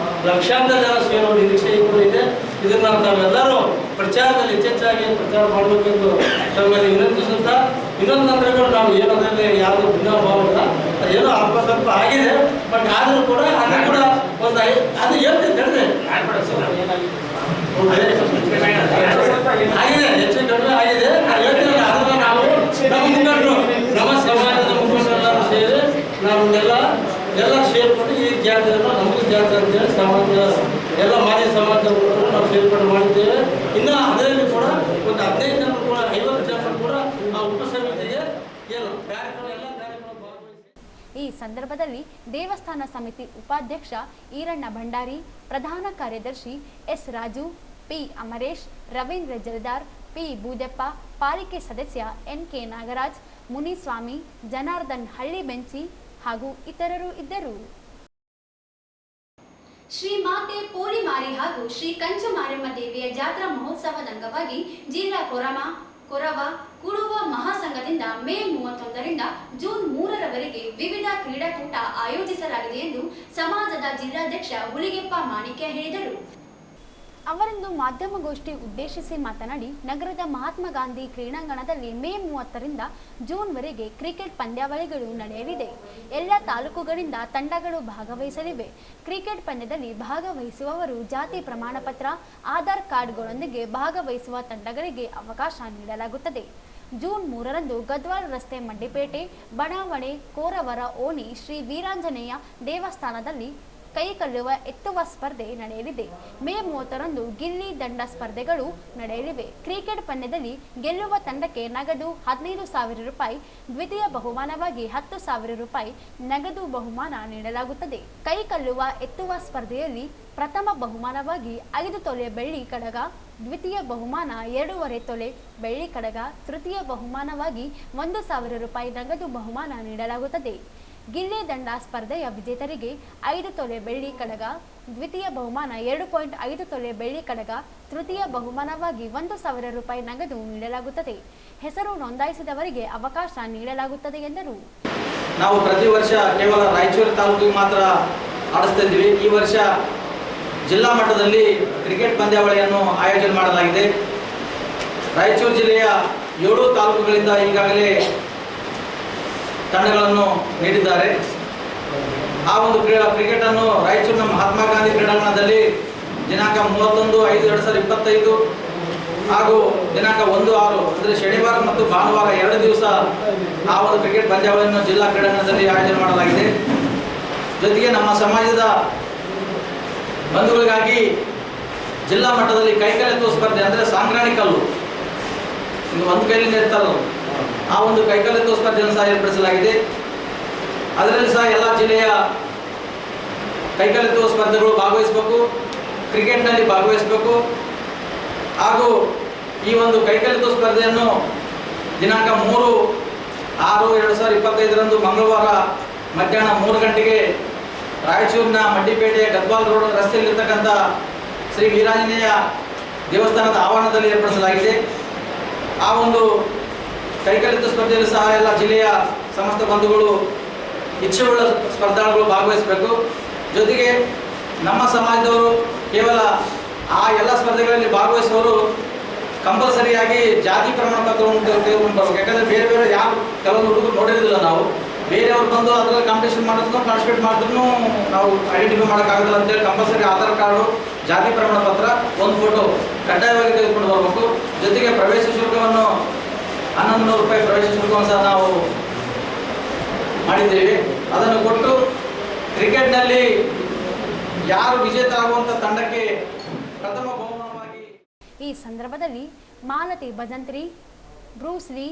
ಲಕ್ಷಾಂತರ ಜನ ಸೇರುವ ನಿರೀಕ್ಷೆ ಕೂಡ ಇದೆ. ಇದನ್ನು ತಾವೆಲ್ಲರೂ ಪ್ರಚಾರದಲ್ಲಿ ಹೆಚ್ಚೆಚ್ಚಾಗಿ ಪ್ರಚಾರ ಮಾಡಬೇಕೆಂದು ತಮ್ಮಲ್ಲಿ ವಿನಂತಿಸುತ್ತಾ, ಇನ್ನೊಂದಂದ್ರೆ ಕೂಡ ನಾವು ಏನದರಲ್ಲಿ ಯಾವುದೇ ಭಿನ್ನಭಾವ ಇಲ್ಲ. ಏನೋ ಅಲ್ಪ ಸ್ವಲ್ಪ ಆಗಿದೆ, ಬಟ್ ಆದರೂ ಕೂಡ ಅದು ಕೂಡ ಒಂದು ಅದು ಹೇಳ್ತೀನಿ ಹೇಳಿದೆ ಆಗಿದೆ, ಹೆಚ್ಚು ಕಡಿಮೆ ಆಗಿದೆ. ನಾನು ಹೇಳ್ತೀನಿ, ಅದನ್ನು ನಾವು ನಮ್ಮ ಮುಖಂಡರು, ನಮ್ಮ ಸಮಾಜದ ಮುಖಂಡರೆಲ್ಲರೂ ಸೇರಿ ನಾವೆಲ್ಲ ಸೇರಿಕೊಂಡು ಈ ಜಾತ್ರೆಯನ್ನು ನಮಗೂ ಜಾತ್ರೆ ಅಂತೇಳಿ ಸಮಾಜ ಎಲ್ಲ ಮಾಜಿ ಸಮಾಜದ ಮುಖಂಡರು ನಾವು ಸೇರ್ಪಡೆ ಮಾಡಿದ್ದೇವೆ. ಇನ್ನು ಅದರಲ್ಲಿ ಕೂಡ ಒಂದು 15 ಜನರು ಕೂಡ 50 ಜನರು ಕೂಡ ಆ ಉಪಸಮಿತಿಗೆ ಏನು ಕಾರ್ಯಕ್ರಮ ಎಲ್ಲ ಕಾರ್ಯಕ್ರಮ ಭಾಗವಹಿಸಿ. ಈ ಸಂದರ್ಭದಲ್ಲಿ ದೇವಸ್ಥಾನ ಸಮಿತಿ ಉಪಾಧ್ಯಕ್ಷ ಈರಣ್ಣ ಭಂಡಾರಿ, ಪ್ರಧಾನ ಕಾರ್ಯದರ್ಶಿ S Raju, P Amaresh, Ravindra Jaldar, P Boodeppa, ಪಾಲಿಕೆ ಸದಸ್ಯ NK ನಾಗರಾಜ್, ಮುನಿಸ್ವಾಮಿ, ಜನಾರ್ದನ್ ಹಳ್ಳಿಬೆಂಚಿ ಹಾಗೂ ಇತರರು ಇದ್ದರು. ಶ್ರೀ ಮಾತೆ ಪೋಲಿಮಾರಿ ಹಾಗೂ ಶ್ರೀ ಕಂಚಮಾರಮ್ಮ ದೇವಿಯ ಜಾತ್ರಾ ಮಹೋತ್ಸವದ ಅಂಗವಾಗಿ ಜಿಲ್ಲಾ ಕೊರವ ಕುಡುವ ಮಹಾಸಂಘದಿಂದ ಮೇ 31ರಿಂದ ಜೂನ್ 3ರವರೆಗೆ ವಿವಿಧ ಕ್ರೀಡಾಕೂಟ ಆಯೋಜಿಸಲಾಗಿದೆ ಎಂದು ಸಮಾಜದ ಜಿಲ್ಲಾಧ್ಯಕ್ಷ ಹುಲಿಗೆಪ್ಪ ಮಾಣಿಕ್ಯ ಹೇಳಿದರು. ಅವರಿಂದು ಮಾಧ್ಯಮಗೋಷ್ಠಿ ಉದ್ದೇಶಿಸಿ ಮಾತನಾಡಿ, ನಗರದ ಮಹಾತ್ಮ ಗಾಂಧಿ ಕ್ರೀಡಾಂಗಣದಲ್ಲಿ ಮೇ 30ರಿಂದ ಜೂನ್ವರೆಗೆ ಕ್ರಿಕೆಟ್ ಪಂದ್ಯಾವಳಿಗಳು ನಡೆಯಲಿದೆ. ಎಲ್ಲ ತಾಲೂಕುಗಳಿಂದ ತಂಡಗಳು ಭಾಗವಹಿಸಲಿವೆ. ಕ್ರಿಕೆಟ್ ಪಂದ್ಯದಲ್ಲಿ ಭಾಗವಹಿಸುವವರು ಜಾತಿ ಪ್ರಮಾಣ ಪತ್ರ, ಆಧಾರ್ ಕಾರ್ಡ್ಗಳೊಂದಿಗೆ ಭಾಗವಹಿಸುವ ತಂಡಗಳಿಗೆ ಅವಕಾಶ ನೀಡಲಾಗುತ್ತದೆ. ಜೂನ್ 3ರಂದು ಗದ್ವಾಲ್ ರಸ್ತೆ ಮಂಡಿಪೇಟೆ ಬಡಾವಣೆ ಕೋರವರ ಓಣಿ ಶ್ರೀ ವೀರಾಂಜನೇಯ ದೇವಸ್ಥಾನದಲ್ಲಿ ಕೈಕಲ್ಲುವ ಎತ್ತುವ ಸ್ಪರ್ಧೆ ನಡೆಯಲಿದೆ. ಮೇ 30ರಂದು ಗಿಲ್ಲಿ ದಂಡ ಸ್ಪರ್ಧೆಗಳು ನಡೆಯಲಿವೆ. ಕ್ರಿಕೆಟ್ ಪಂದ್ಯದಲ್ಲಿ ಗೆಲ್ಲುವ ತಂಡಕ್ಕೆ ನಗದು 15,000 ರೂಪಾಯಿ, ದ್ವಿತೀಯ ಬಹುಮಾನವಾಗಿ 10,000 ರೂಪಾಯಿ ನಗದು ಬಹುಮಾನ ನೀಡಲಾಗುತ್ತದೆ. ಕೈಕಲ್ಲುವ ಎತ್ತುವ ಸ್ಪರ್ಧೆಯಲ್ಲಿ ಪ್ರಥಮ ಬಹುಮಾನವಾಗಿ 5 ತೊಲೆ ಬೆಳ್ಳಿ ಕಡಗ, ದ್ವಿತೀಯ ಬಹುಮಾನ 2.5 ತೊಲೆ ಬೆಳ್ಳಿ ಕಡಗ, ತೃತೀಯ ಬಹುಮಾನವಾಗಿ 1,000 ರೂಪಾಯಿ ನಗದು ಬಹುಮಾನ ನೀಡಲಾಗುತ್ತದೆ. ಗಿಲ್ಲಿ ದಂಡ ಸ್ಪರ್ಧೆಯ ವಿಜೇತರಿಗೆ 5 ತೊಲೆ ಬೆಳ್ಳಿ ಕಡಗ, ದ್ವಿತೀಯ ಬಹುಮಾನ 2.5 ತೊಲೆ ಬೆಳ್ಳಿ ಕಡಗ, ತೃತೀಯ ಬಹುಮಾನವಾಗಿ 1,000 ರೂಪಾಯಿ ನಗದು ನೀಡಲಾಗುತ್ತದೆ. ಹೆಸರು ನೋಂದಾಯಿಸಿದವರಿಗೆ ಅವಕಾಶ ನೀಡಲಾಗುತ್ತದೆ ಎಂದರು. ನಾವು ಪ್ರತಿ ವರ್ಷ ಕೇವಲ ರಾಯಚೂರು ತಾಲೂಕಿಗೆ ಮಾತ್ರ ಆಡಿಸ್ತಾ ಇದ್ದೀವಿ. ಈ ವರ್ಷ ಜಿಲ್ಲಾ ಮಟ್ಟದಲ್ಲಿ ಕ್ರಿಕೆಟ್ ಪಂದ್ಯಾವಳಿಯನ್ನು ಆಯೋಜನೆ ಮಾಡಲಾಗಿದೆ. ರಾಯಚೂರು ಜಿಲ್ಲೆಯ 7 ತಾಲೂಕುಗಳಿಂದ ಈಗಾಗಲೇ ತಂಡಗಳನ್ನು ನೀಡಿದ್ದಾರೆ. ಆ ಒಂದು ಕ್ರಿಕೆಟನ್ನು ರಾಯಚೂರಿನ ಮಹಾತ್ಮ ಗಾಂಧಿ ಕ್ರೀಡಾಂಗಣದಲ್ಲಿ ದಿನಾಂಕ 31/5/2025 ಹಾಗೂ ದಿನಾಂಕ 1/6 ಅಂದರೆ ಶನಿವಾರ ಮತ್ತು ಭಾನುವಾರ 2 ದಿವಸ ಆ ಒಂದು ಕ್ರಿಕೆಟ್ ಪಂದ್ಯಾವಳಿಯನ್ನು ಜಿಲ್ಲಾ ಕ್ರೀಡಾಂಗಣದಲ್ಲಿ ಆಯೋಜನೆ ಮಾಡಲಾಗಿದೆ. ಜೊತೆಗೆ ನಮ್ಮ ಸಮಾಜದ ಬಂಧುಗಳಿಗಾಗಿ ಜಿಲ್ಲಾ ಮಟ್ಟದಲ್ಲಿ ಕೈಕಲ್ಲೆತ್ತುವ ಸ್ಪರ್ಧೆ ಅಂದರೆ ಸಾಂಕ್ರಾಣಿ ಕಲ್ಲು, ಒಂದು ಕೈಲಿಂದ ಎತ್ತಲ್ಲ, ಆ ಒಂದು ಕೈಕಲೆತ್ತುವ ಸ್ಪರ್ಧೆಯನ್ನು ಸಹ ಏರ್ಪಡಿಸಲಾಗಿದೆ. ಅದರಲ್ಲಿ ಸಹ ಎಲ್ಲ ಜಿಲ್ಲೆಯ ಕೈಕಲೆತ್ತುವ ಸ್ಪರ್ಧೆಗಳು ಭಾಗವಹಿಸಬೇಕು, ಕ್ರಿಕೆಟ್ನಲ್ಲಿ ಭಾಗವಹಿಸಬೇಕು. ಹಾಗೂ ಈ ಒಂದು ಕೈಕಲೆತ್ತುವ ಸ್ಪರ್ಧೆಯನ್ನು ದಿನಾಂಕ 3/6/2025 ಮಂಗಳವಾರ ಮಧ್ಯಾಹ್ನ 3 ಗಂಟೆಗೆ ರಾಯಚೂರಿನ ಮಡ್ಡಿಪೇಟೆಯ ಗದ್ವಾಲ್ ರೋಡ್ ರಸ್ತೆಯಲ್ಲಿರ್ತಕ್ಕಂಥ ಶ್ರೀ ವೀರಾಂಜನೇಯ ದೇವಸ್ಥಾನದ ಆವರಣದಲ್ಲಿ ಏರ್ಪಡಿಸಲಾಗಿದೆ. ಆ ಒಂದು ಕೈಕಲೆತ್ತುವ ಸ್ಪರ್ಧೆಯಲ್ಲಿ ಸಹ ಎಲ್ಲ ಜಿಲ್ಲೆಯ ಸಮಸ್ತ ಬಂಧುಗಳು ಇಚ್ಛೆಯುಳ್ಳ ಸ್ಪರ್ಧಾಳುಗಳು ಭಾಗವಹಿಸಬೇಕು. ಜೊತೆಗೆ ನಮ್ಮ ಸಮಾಜದವರು ಕೇವಲ ಆ ಎಲ್ಲ ಸ್ಪರ್ಧೆಗಳಲ್ಲಿ ಭಾಗವಹಿಸುವವರು ಕಂಪಲ್ಸರಿಯಾಗಿ ಜಾತಿ ಪ್ರಮಾಣ ಪತ್ರವನ್ನು ತೆಗೆದುಕೊಂಡು ಬರಬೇಕು. ಯಾಕಂದರೆ ಬೇರೆ ಬೇರೆ ಯಾರು ಕೆಲವೊಂದು ಹುಡುಗರು ನೋಡಿರೋದಿಲ್ಲ, ನಾವು ಬೇರೆಯವ್ರು ಬಂದು ಅದರಲ್ಲಿ ಕಾಂಪಿಟೇಷನ್ ಮಾಡಿದ್ರು ಪಾರ್ಟಿಸಿಪೇಟ್ ಮಾಡಿದ್ರು ನಾವು ಐಡೆಂಟಿಫೈ ಮಾಡೋಕ್ಕಾಗೋದಿಲ್ಲ ಅಂತೇಳಿ ಕಂಪಲ್ಸರಿ ಆಧಾರ್ ಕಾರ್ಡು, ಜಾತಿ ಪ್ರಮಾಣ ಪತ್ರ, ಒಂದು ಫೋಟೋ ಕಡ್ಡಾಯವಾಗಿ ತೆಗೆದುಕೊಂಡು ಬರಬೇಕು. ಜೊತೆಗೆ ಪ್ರವೇಶ ಶುಲ್ಕವನ್ನು 1100 ರೂಪಾಯಿ ಪ್ರವೇಶ ಶುಲ್ಕವನ್ನು ಸಹ ನಾವು ಮಾಡಿದ್ದೇವೆ. ಅದನ್ನು ಕೊಟ್ಟು ಕ್ರಿಕೆಟ್ನಲ್ಲಿ ಯಾರು ವಿಜೇತರಾಗುವಂಥ ತಂಡಕ್ಕೆ ಪ್ರಥಮ ಬಹುಮಾನವಾಗಿ. ಈ ಸಂದರ್ಭದಲ್ಲಿ ಮಾಲತಿ ಭಜಂತ್ರಿ, ಬ್ರೂಸ್ಲಿ,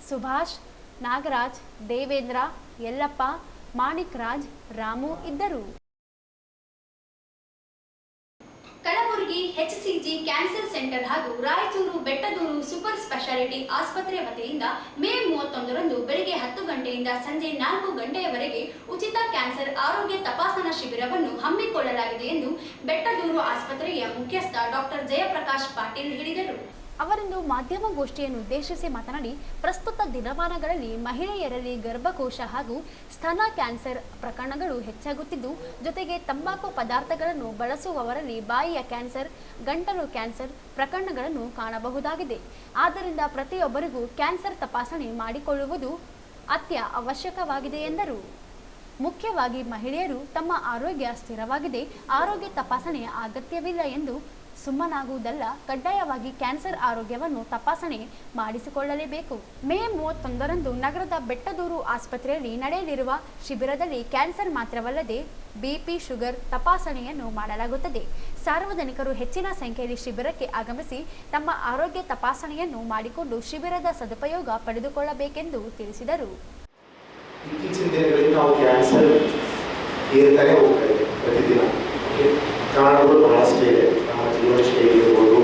ಸುಭಾಷ್, ನಾಗರಾಜ್, ದೇವೇಂದ್ರ, ಯಲ್ಲಪ್ಪ, ಮಾಣಿಕ್ ರಾಜ್, ರಾಮು ಇದ್ದರು. ಕಲಬುರಗಿ HCG ಕ್ಯಾನ್ಸರ್ ಸೆಂಟರ್ ಹಾಗೂ ರಾಯಚೂರು ಬೆಟ್ಟದೂರು ಸೂಪರ್ ಸ್ಪೆಷಾಲಿಟಿ ಆಸ್ಪತ್ರೆ ವತಿಯಿಂದ ಮೇ 31ರಂದು ಬೆಳಗ್ಗೆ 10 ಗಂಟೆಯಿಂದ ಸಂಜೆ 4 ಗಂಟೆಯವರೆಗೆ ಉಚಿತ ಕ್ಯಾನ್ಸರ್ ಆರೋಗ್ಯ ತಪಾಸಣಾ ಶಿಬಿರವನ್ನು ಹಮ್ಮಿಕೊಳ್ಳಲಾಗಿದೆ ಎಂದು ಬೆಟ್ಟದೂರು ಆಸ್ಪತ್ರೆಯ ಮುಖ್ಯಸ್ಥ ಡಾಕ್ಟರ್ ಜಯಪ್ರಕಾಶ್ ಪಾಟೀಲ್ ಹೇಳಿದರು. ಅವರಿಂದು ಮಾಧ್ಯಮಗೋಷ್ಠಿಯನ್ನು ಉದ್ದೇಶಿಸಿ ಮಾತನಾಡಿ, ಪ್ರಸ್ತುತ ದಿನಮಾನಗಳಲ್ಲಿ ಮಹಿಳೆಯರಲ್ಲಿ ಗರ್ಭಕೋಶ ಹಾಗೂ ಸ್ತನ ಕ್ಯಾನ್ಸರ್ ಪ್ರಕರಣಗಳು ಹೆಚ್ಚಾಗುತ್ತಿದ್ದು, ಜೊತೆಗೆ ತಂಬಾಕು ಪದಾರ್ಥಗಳನ್ನು ಬಳಸುವವರಲ್ಲಿ ಬಾಯಿಯ ಕ್ಯಾನ್ಸರ್, ಗಂಟಲು ಕ್ಯಾನ್ಸರ್ ಪ್ರಕರಣಗಳನ್ನು ಕಾಣಬಹುದಾಗಿದೆ. ಆದ್ದರಿಂದ ಪ್ರತಿಯೊಬ್ಬರಿಗೂ ಕ್ಯಾನ್ಸರ್ ತಪಾಸಣೆ ಮಾಡಿಕೊಳ್ಳುವುದು ಅವಶ್ಯಕವಾಗಿದೆ ಎಂದರು. ಮುಖ್ಯವಾಗಿ ಮಹಿಳೆಯರು ತಮ್ಮ ಆರೋಗ್ಯ ಸ್ಥಿರವಾಗಿದೆ, ಆರೋಗ್ಯ ತಪಾಸಣೆಯ ಅಗತ್ಯವಿಲ್ಲ ಎಂದು ಸುಮ್ಮನಾಗುವುದಲ್ಲ, ಕಡ್ಡಾಯವಾಗಿ ಕ್ಯಾನ್ಸರ್ ಆರೋಗ್ಯವನ್ನು ತಪಾಸಣೆ ಮಾಡಿಸಿಕೊಳ್ಳಲೇಬೇಕು. ಮೇ 31ರಂದು ನಗರದ ಬೆಟ್ಟದೂರು ಆಸ್ಪತ್ರೆಯಲ್ಲಿ ನಡೆಯಲಿರುವ ಶಿಬಿರದಲ್ಲಿ ಕ್ಯಾನ್ಸರ್ ಮಾತ್ರವಲ್ಲದೆ BP, ಶುಗರ್ ತಪಾಸಣೆಯನ್ನು ಮಾಡಲಾಗುತ್ತದೆ. ಸಾರ್ವಜನಿಕರು ಹೆಚ್ಚಿನ ಸಂಖ್ಯೆಯಲ್ಲಿ ಶಿಬಿರಕ್ಕೆ ಆಗಮಿಸಿ ತಮ್ಮ ಆರೋಗ್ಯ ತಪಾಸಣೆಯನ್ನು ಮಾಡಿಕೊಂಡು ಶಿಬಿರದ ಸದುಪಯೋಗ ಪಡೆದುಕೊಳ್ಳಬೇಕೆಂದು ತಿಳಿಸಿದರು. ಇತ್ತೀಚಿನ ದಿನಗಳಲ್ಲಿ ನಾವು ಕ್ಯಾನ್ಸರ್ ಏರ್ತಾನೆ ಹೋಗ್ತಾ ಇದೆ ಪ್ರತಿದಿನ. ಕಾರಣಗಳು ಬಹಳಷ್ಟು ಇದೆ. ನಮ್ಮ ಜೀವನ ಶೈಲಿ ಇರ್ಬೋದು,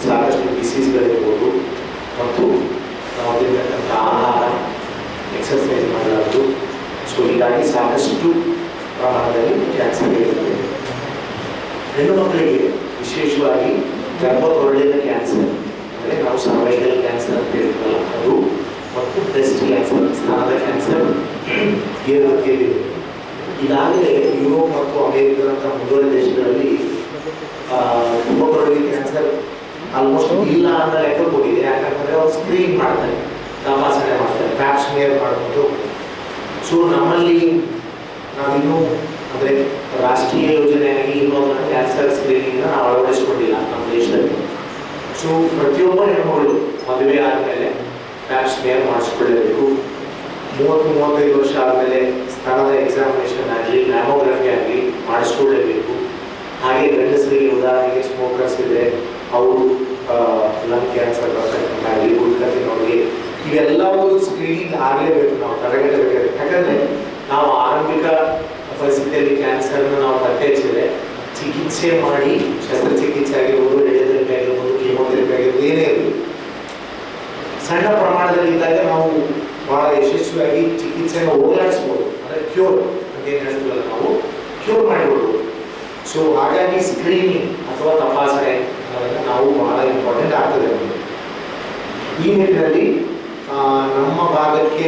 ಸಾಕಷ್ಟು ಡಿಸೀಸ್ಗಳಿರ್ಬೋದು, ಮತ್ತು ನಾವು ತಿನ್ನತಕ್ಕಂಥ ಆಹಾರ, ಎಕ್ಸರ್ಸೈಸ್ ಮಾಡಲಾರದು. ಸೊ ಹೀಗಾಗಿ ಸಾಕಷ್ಟು ಪ್ರಮಾಣದಲ್ಲಿ ಕ್ಯಾನ್ಸರ್ ಇರುತ್ತದೆ. ಹೆಣ್ಣು ಮಕ್ಕಳಿಗೆ ವಿಶೇಷವಾಗಿ ಗರ್ಭಕೊರಳಿನ ಕ್ಯಾನ್ಸರ್, ಅಂದರೆ ನಾವು ಸರ್ವೈಕಲ್ ಕ್ಯಾನ್ಸರ್ ಅಂತ ಹೇಳ್ತೀವಲ್ಲ ಅದು, ಮತ್ತು ಬ್ರೆಸ್ಟ್ ಕ್ಯಾನ್ಸರ್, ಸ್ತನದ ಕ್ಯಾನ್ಸರ್ ಏರುಗತಿಯಲ್ಲಿದೆ. ಈಗಾಗಲೇ ಯುರೋಪ್ ಮತ್ತು ಅಮೆರಿಕದಂಥ ಮುಂದುವರೆದ ದೇಶಗಳಲ್ಲಿ ಗರ್ಭಕೊರಳಿನ ಕ್ಯಾನ್ಸರ್ ಆಲ್ಮೋಸ್ಟ್ ಇಲ್ಲ ಅನ್ನೋ ಲೆಕ್ಕ ಹೋಗಿದೆ. ಯಾಕಂದರೆ ಅವ್ರು ಸ್ಕ್ರೀನ್ ಮಾಡ್ತಾರೆ, ತಪಾಸಣೆ ಮಾಡ್ತಾರೆ, ಪ್ಯಾಪ್ ಸ್ಮಿಯರ್ ಮಾಡ್ಬೋದು. ಸೊ ನಮ್ಮಲ್ಲಿ ನಾವಿನ್ನೂ ಅಂದರೆ ರಾಷ್ಟ್ರೀಯ ಯೋಜನೆಯಾಗಿ ಇನ್ನೂ ಕ್ಯಾನ್ಸರ್ ಸ್ಕ್ರೀನಿಂಗ್ನ ನಾವು ಅಳವಡಿಸ್ಕೊಂಡಿಲ್ಲ ನಮ್ಮ ದೇಶದಲ್ಲಿ. ಸೊ ಪ್ರತಿಯೊಬ್ಬ ಹೆಣ್ಮಗಳು ಮದುವೆ ಆದಮೇಲೆ ಪ್ಯಾಪ್ ಸ್ಮಿಯರ್ ಮಾಡಿಸ್ಕೊಳ್ಳೇಬೇಕು. 30-35 ವರ್ಷ ಆದಮೇಲೆ ಸ್ತನದ ಎಕ್ಸಾಮಿನೇಷನ್ ಆಗಲಿ, ಮ್ಯಾಮೋಗ್ರಫಿ ಆಗಲಿ ಮಾಡಿಸ್ಕೊಳ್ಳೇಬೇಕು. ಹಾಗೆ ಗಂಡಸರಿಗೆ ಉದಾಹರಣೆಗೆ ಸ್ಮೋಕರ್ಸ್ ಇದ್ದರೆ ಅವರು ಲಂಗ್ ಕ್ಯಾನ್ಸರ್ ಬರ್ತಕ್ಕಂತಾಗಲಿ, ಗುಡ್ಕತ್ತಿನವ್ರಿಗೆ ಇವೆಲ್ಲವೂ ಸ್ಕ್ರೀನಿಂಗ್ ಆಗಲೇಬೇಕು, ನಾವು ತಡೆಗಟ್ಟಬೇಕು. ಯಾಕಂದರೆ ನಾವು ಆರಂಭಿಕ ಪರಿಸ್ಥಿತಿಯಲ್ಲಿ ಕ್ಯಾನ್ಸರ್ನ ನಾವು ಪತ್ತೆ ಹಚ್ಚಿದರೆ ಚಿಕಿತ್ಸೆ ಮಾಡಿ, ಶಸ್ತ್ರಚಿಕಿತ್ಸೆ ಆಗಿರ್ಬೋದು, ರೇಡಿಯೋಥೆರಪಿ ಆಗಿರ್ಬೋದು, ಕೀಮೋಥೆರಪಿ ಆಗಿರ್ಬೋದು, ಏನೇ ಇರಲಿ, ಸಣ್ಣ ಪ್ರಮಾಣದಲ್ಲಿದ್ದಾಗ ನಾವು ಭಾಳ ಯಶಸ್ವಿಯಾಗಿ ಚಿಕಿತ್ಸೆಯನ್ನು ಹೋಗಲಾಡಿಸ್ಬೋದು. ಅಂದರೆ ಕ್ಯೂರ್ ಅಂತ ಏನು ಹೇಳ್ತೀವಲ್ಲ, ನಾವು ಕ್ಯೂರ್ ಮಾಡಿಬಿಡ್ಬೋದು. ಸೊ ಹಾಗಾಗಿ ಸ್ಕ್ರೀನಿಂಗ್ ಅಥವಾ ತಪಾಸಣೆ ಅನ್ನೋದನ್ನು ನಾವು ಬಹಳ ಇಂಪಾರ್ಟೆಂಟ್ ಆಗ್ತದೆ. ಈ ನಿಟ್ಟಿನಲ್ಲಿ ನಮ್ಮ ಭಾಗಕ್ಕೆ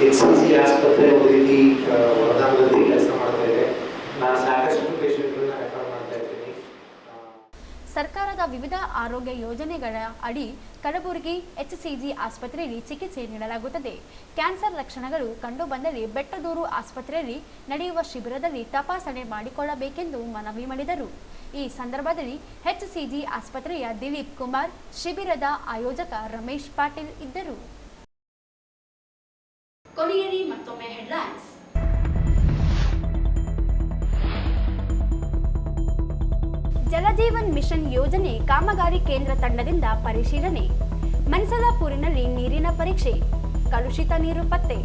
HCG ಆಸ್ಪತ್ರೆ ಒಂದು ರೀತಿ ವರದಾನದಲ್ಲಿ ಕೆಲಸ ಮಾಡ್ತಾ ಇದೆ. ನಾನು ಸಾಕಷ್ಟು ಪೇಷಂಟ್ಗಳನ್ನ ರೆಫರ್ ಮಾಡ್ತಾ ಇದ್ದೀನಿ. ಸರ್ಕಾರದ ವಿವಿಧ ಆರೋಗ್ಯ ಯೋಜನೆಗಳ ಅಡಿ ಕಲಬುರಗಿ HCG ಆಸ್ಪತ್ರೆಯಲ್ಲಿ ಚಿಕಿತ್ಸೆ ನೀಡಲಾಗುತ್ತದೆ. ಕ್ಯಾನ್ಸರ್ ಲಕ್ಷಣಗಳು ಕಂಡುಬಂದಲ್ಲಿ ಬೆಟ್ಟದೂರು ಆಸ್ಪತ್ರೆಯಲ್ಲಿ ನಡೆಯುವ ಶಿಬಿರದಲ್ಲಿ ತಪಾಸಣೆ ಮಾಡಿಕೊಳ್ಳಬೇಕೆಂದು ಮನವಿ ಮಾಡಿದರು. ಈ ಸಂದರ್ಭದಲ್ಲಿ HCG ಆಸ್ಪತ್ರೆಯ ದಿಲೀಪ್ ಕುಮಾರ್, ಶಿಬಿರದ ಆಯೋಜಕ ರಮೇಶ್ ಪಾಟೀಲ್ ಇದ್ದರು. ಕೊನೆಯಲ್ಲಿ ಮತ್ತೊಮ್ಮೆ ಹೆಡ್ಲೈನ್ಸ್. ಜಲಜೀವನ್ ಮಿಷನ್ ಯೋಜನೆ ಕಾಮಗಾರಿ ಕೇಂದ್ರ ತಂಡದಿಂದ ಪರಿಶೀಲನೆ. ಮನ್ಸಲಾಪುರಿನಲ್ಲಿ ನೀರಿನ ಪರೀಕ್ಷೆ, ಕಲುಷಿತ ನೀರು ಪತ್ತೆ.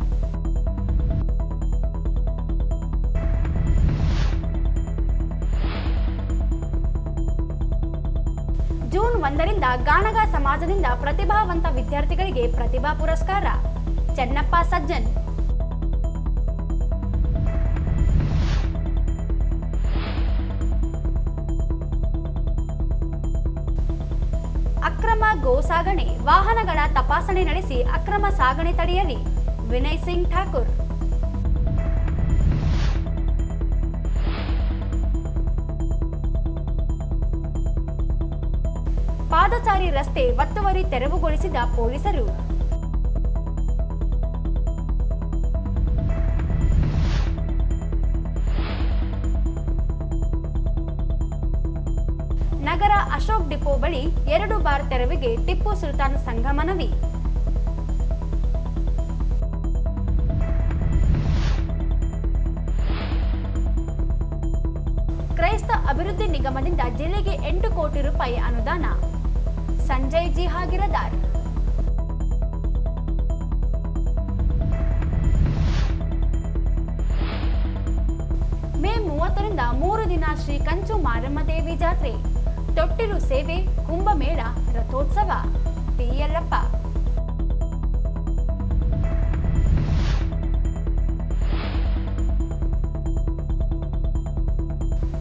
ಜೂನ್ 1ರಿಂದ ಗಾಣಗ ಸಮಾಜದಿಂದ ಪ್ರತಿಭಾವಂತ ವಿದ್ಯಾರ್ಥಿಗಳಿಗೆ ಪ್ರತಿಭಾ ಪುರಸ್ಕಾರ. ಚೆನ್ನಪ್ಪ ಸಜ್ಜನ್. ಅಕ್ರಮ ಗೋ ಸಾಗಣೆ, ವಾಹನಗಳ ತಪಾಸಣೆ ನಡೆಸಿ ಅಕ್ರಮ ಸಾಗಣೆ ತಡೆಯಲಿ. ವಿನಯ್ ಸಿಂಗ್ ಠಾಕೂರ್. ಪಾದಚಾರಿ ರಸ್ತೆ ಒತ್ತುವರಿ ತೆರವುಗೊಳಿಸಿದ ಪೊಲೀಸರು. ನಗರ ಅಶೋಕ್ ಡಿಪೋ ಬಳಿ 2 ಬಾರ್ ತೆರವಿಗೆ ಟಿಪ್ಪು ಸುಲ್ತಾನ್ ಸಂಘ ಮನವಿ. ಕ್ರೈಸ್ತ ಅಭಿವೃದ್ಧಿ ನಿಗಮದಿಂದ ಜಿಲ್ಲೆಗೆ 8 ಕೋಟಿ ರೂಪಾಯಿ ಅನುದಾನ. ಸಂಜಯ್ ಜಿ ಹಾಗಿರದಾರ್. ಮೇ 30ರಿಂದ 3 ದಿನ ಶ್ರೀ ಕಂಚು ಮಾರಮ್ಮ ದೇವಿ ಜಾತ್ರೆ, ತೊಟ್ಟಿಲು ಸೇವೆ, ಕುಂಭಮೇಳ, ರಥೋತ್ಸವ. ಪಿ ಯಲ್ಲಪ್ಪ.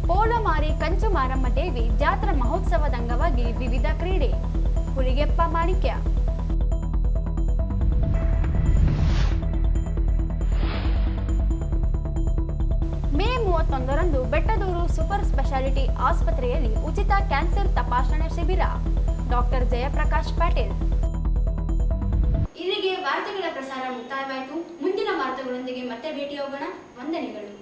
ಪೋಲಮಾರಿ ಕಂಚು ಮಾರಮ್ಮ ದೇವಿ ಜಾತ್ರಾ ಮಹೋತ್ಸವದ ಅಂಗವಾಗಿ ವಿವಿಧ ಕ್ರೀಡೆ. ಹುಲಿಗೆಪ್ಪ ಮಾಣಿಕ್ಯ. ಮೇ 31ರಂದು ಬೆಟ್ಟದೂರು ಸೂಪರ್ ಸ್ಪೆಷಾಲಿಟಿ ಆಸ್ಪತ್ರೆಯಲ್ಲಿ ಉಚಿತ ಕ್ಯಾನ್ಸರ್ ತಪಾಸಣಾ ಶಿಬಿರ. ಡಾಕ್ಟರ್ ಜಯಪ್ರಕಾಶ್ ಪಾಟೀಲ್. ಇಲ್ಲಿಗೆ ವಾರ್ತೆಗಳ ಪ್ರಸಾರ ಮುಕ್ತಾಯವಾಯಿತು. ಮುಂದಿನ ವಾರ್ತೆಗಳೊಂದಿಗೆ ಮತ್ತೆ ಭೇಟಿಯಾಗೋಣ. ವಂದನೆಗಳು.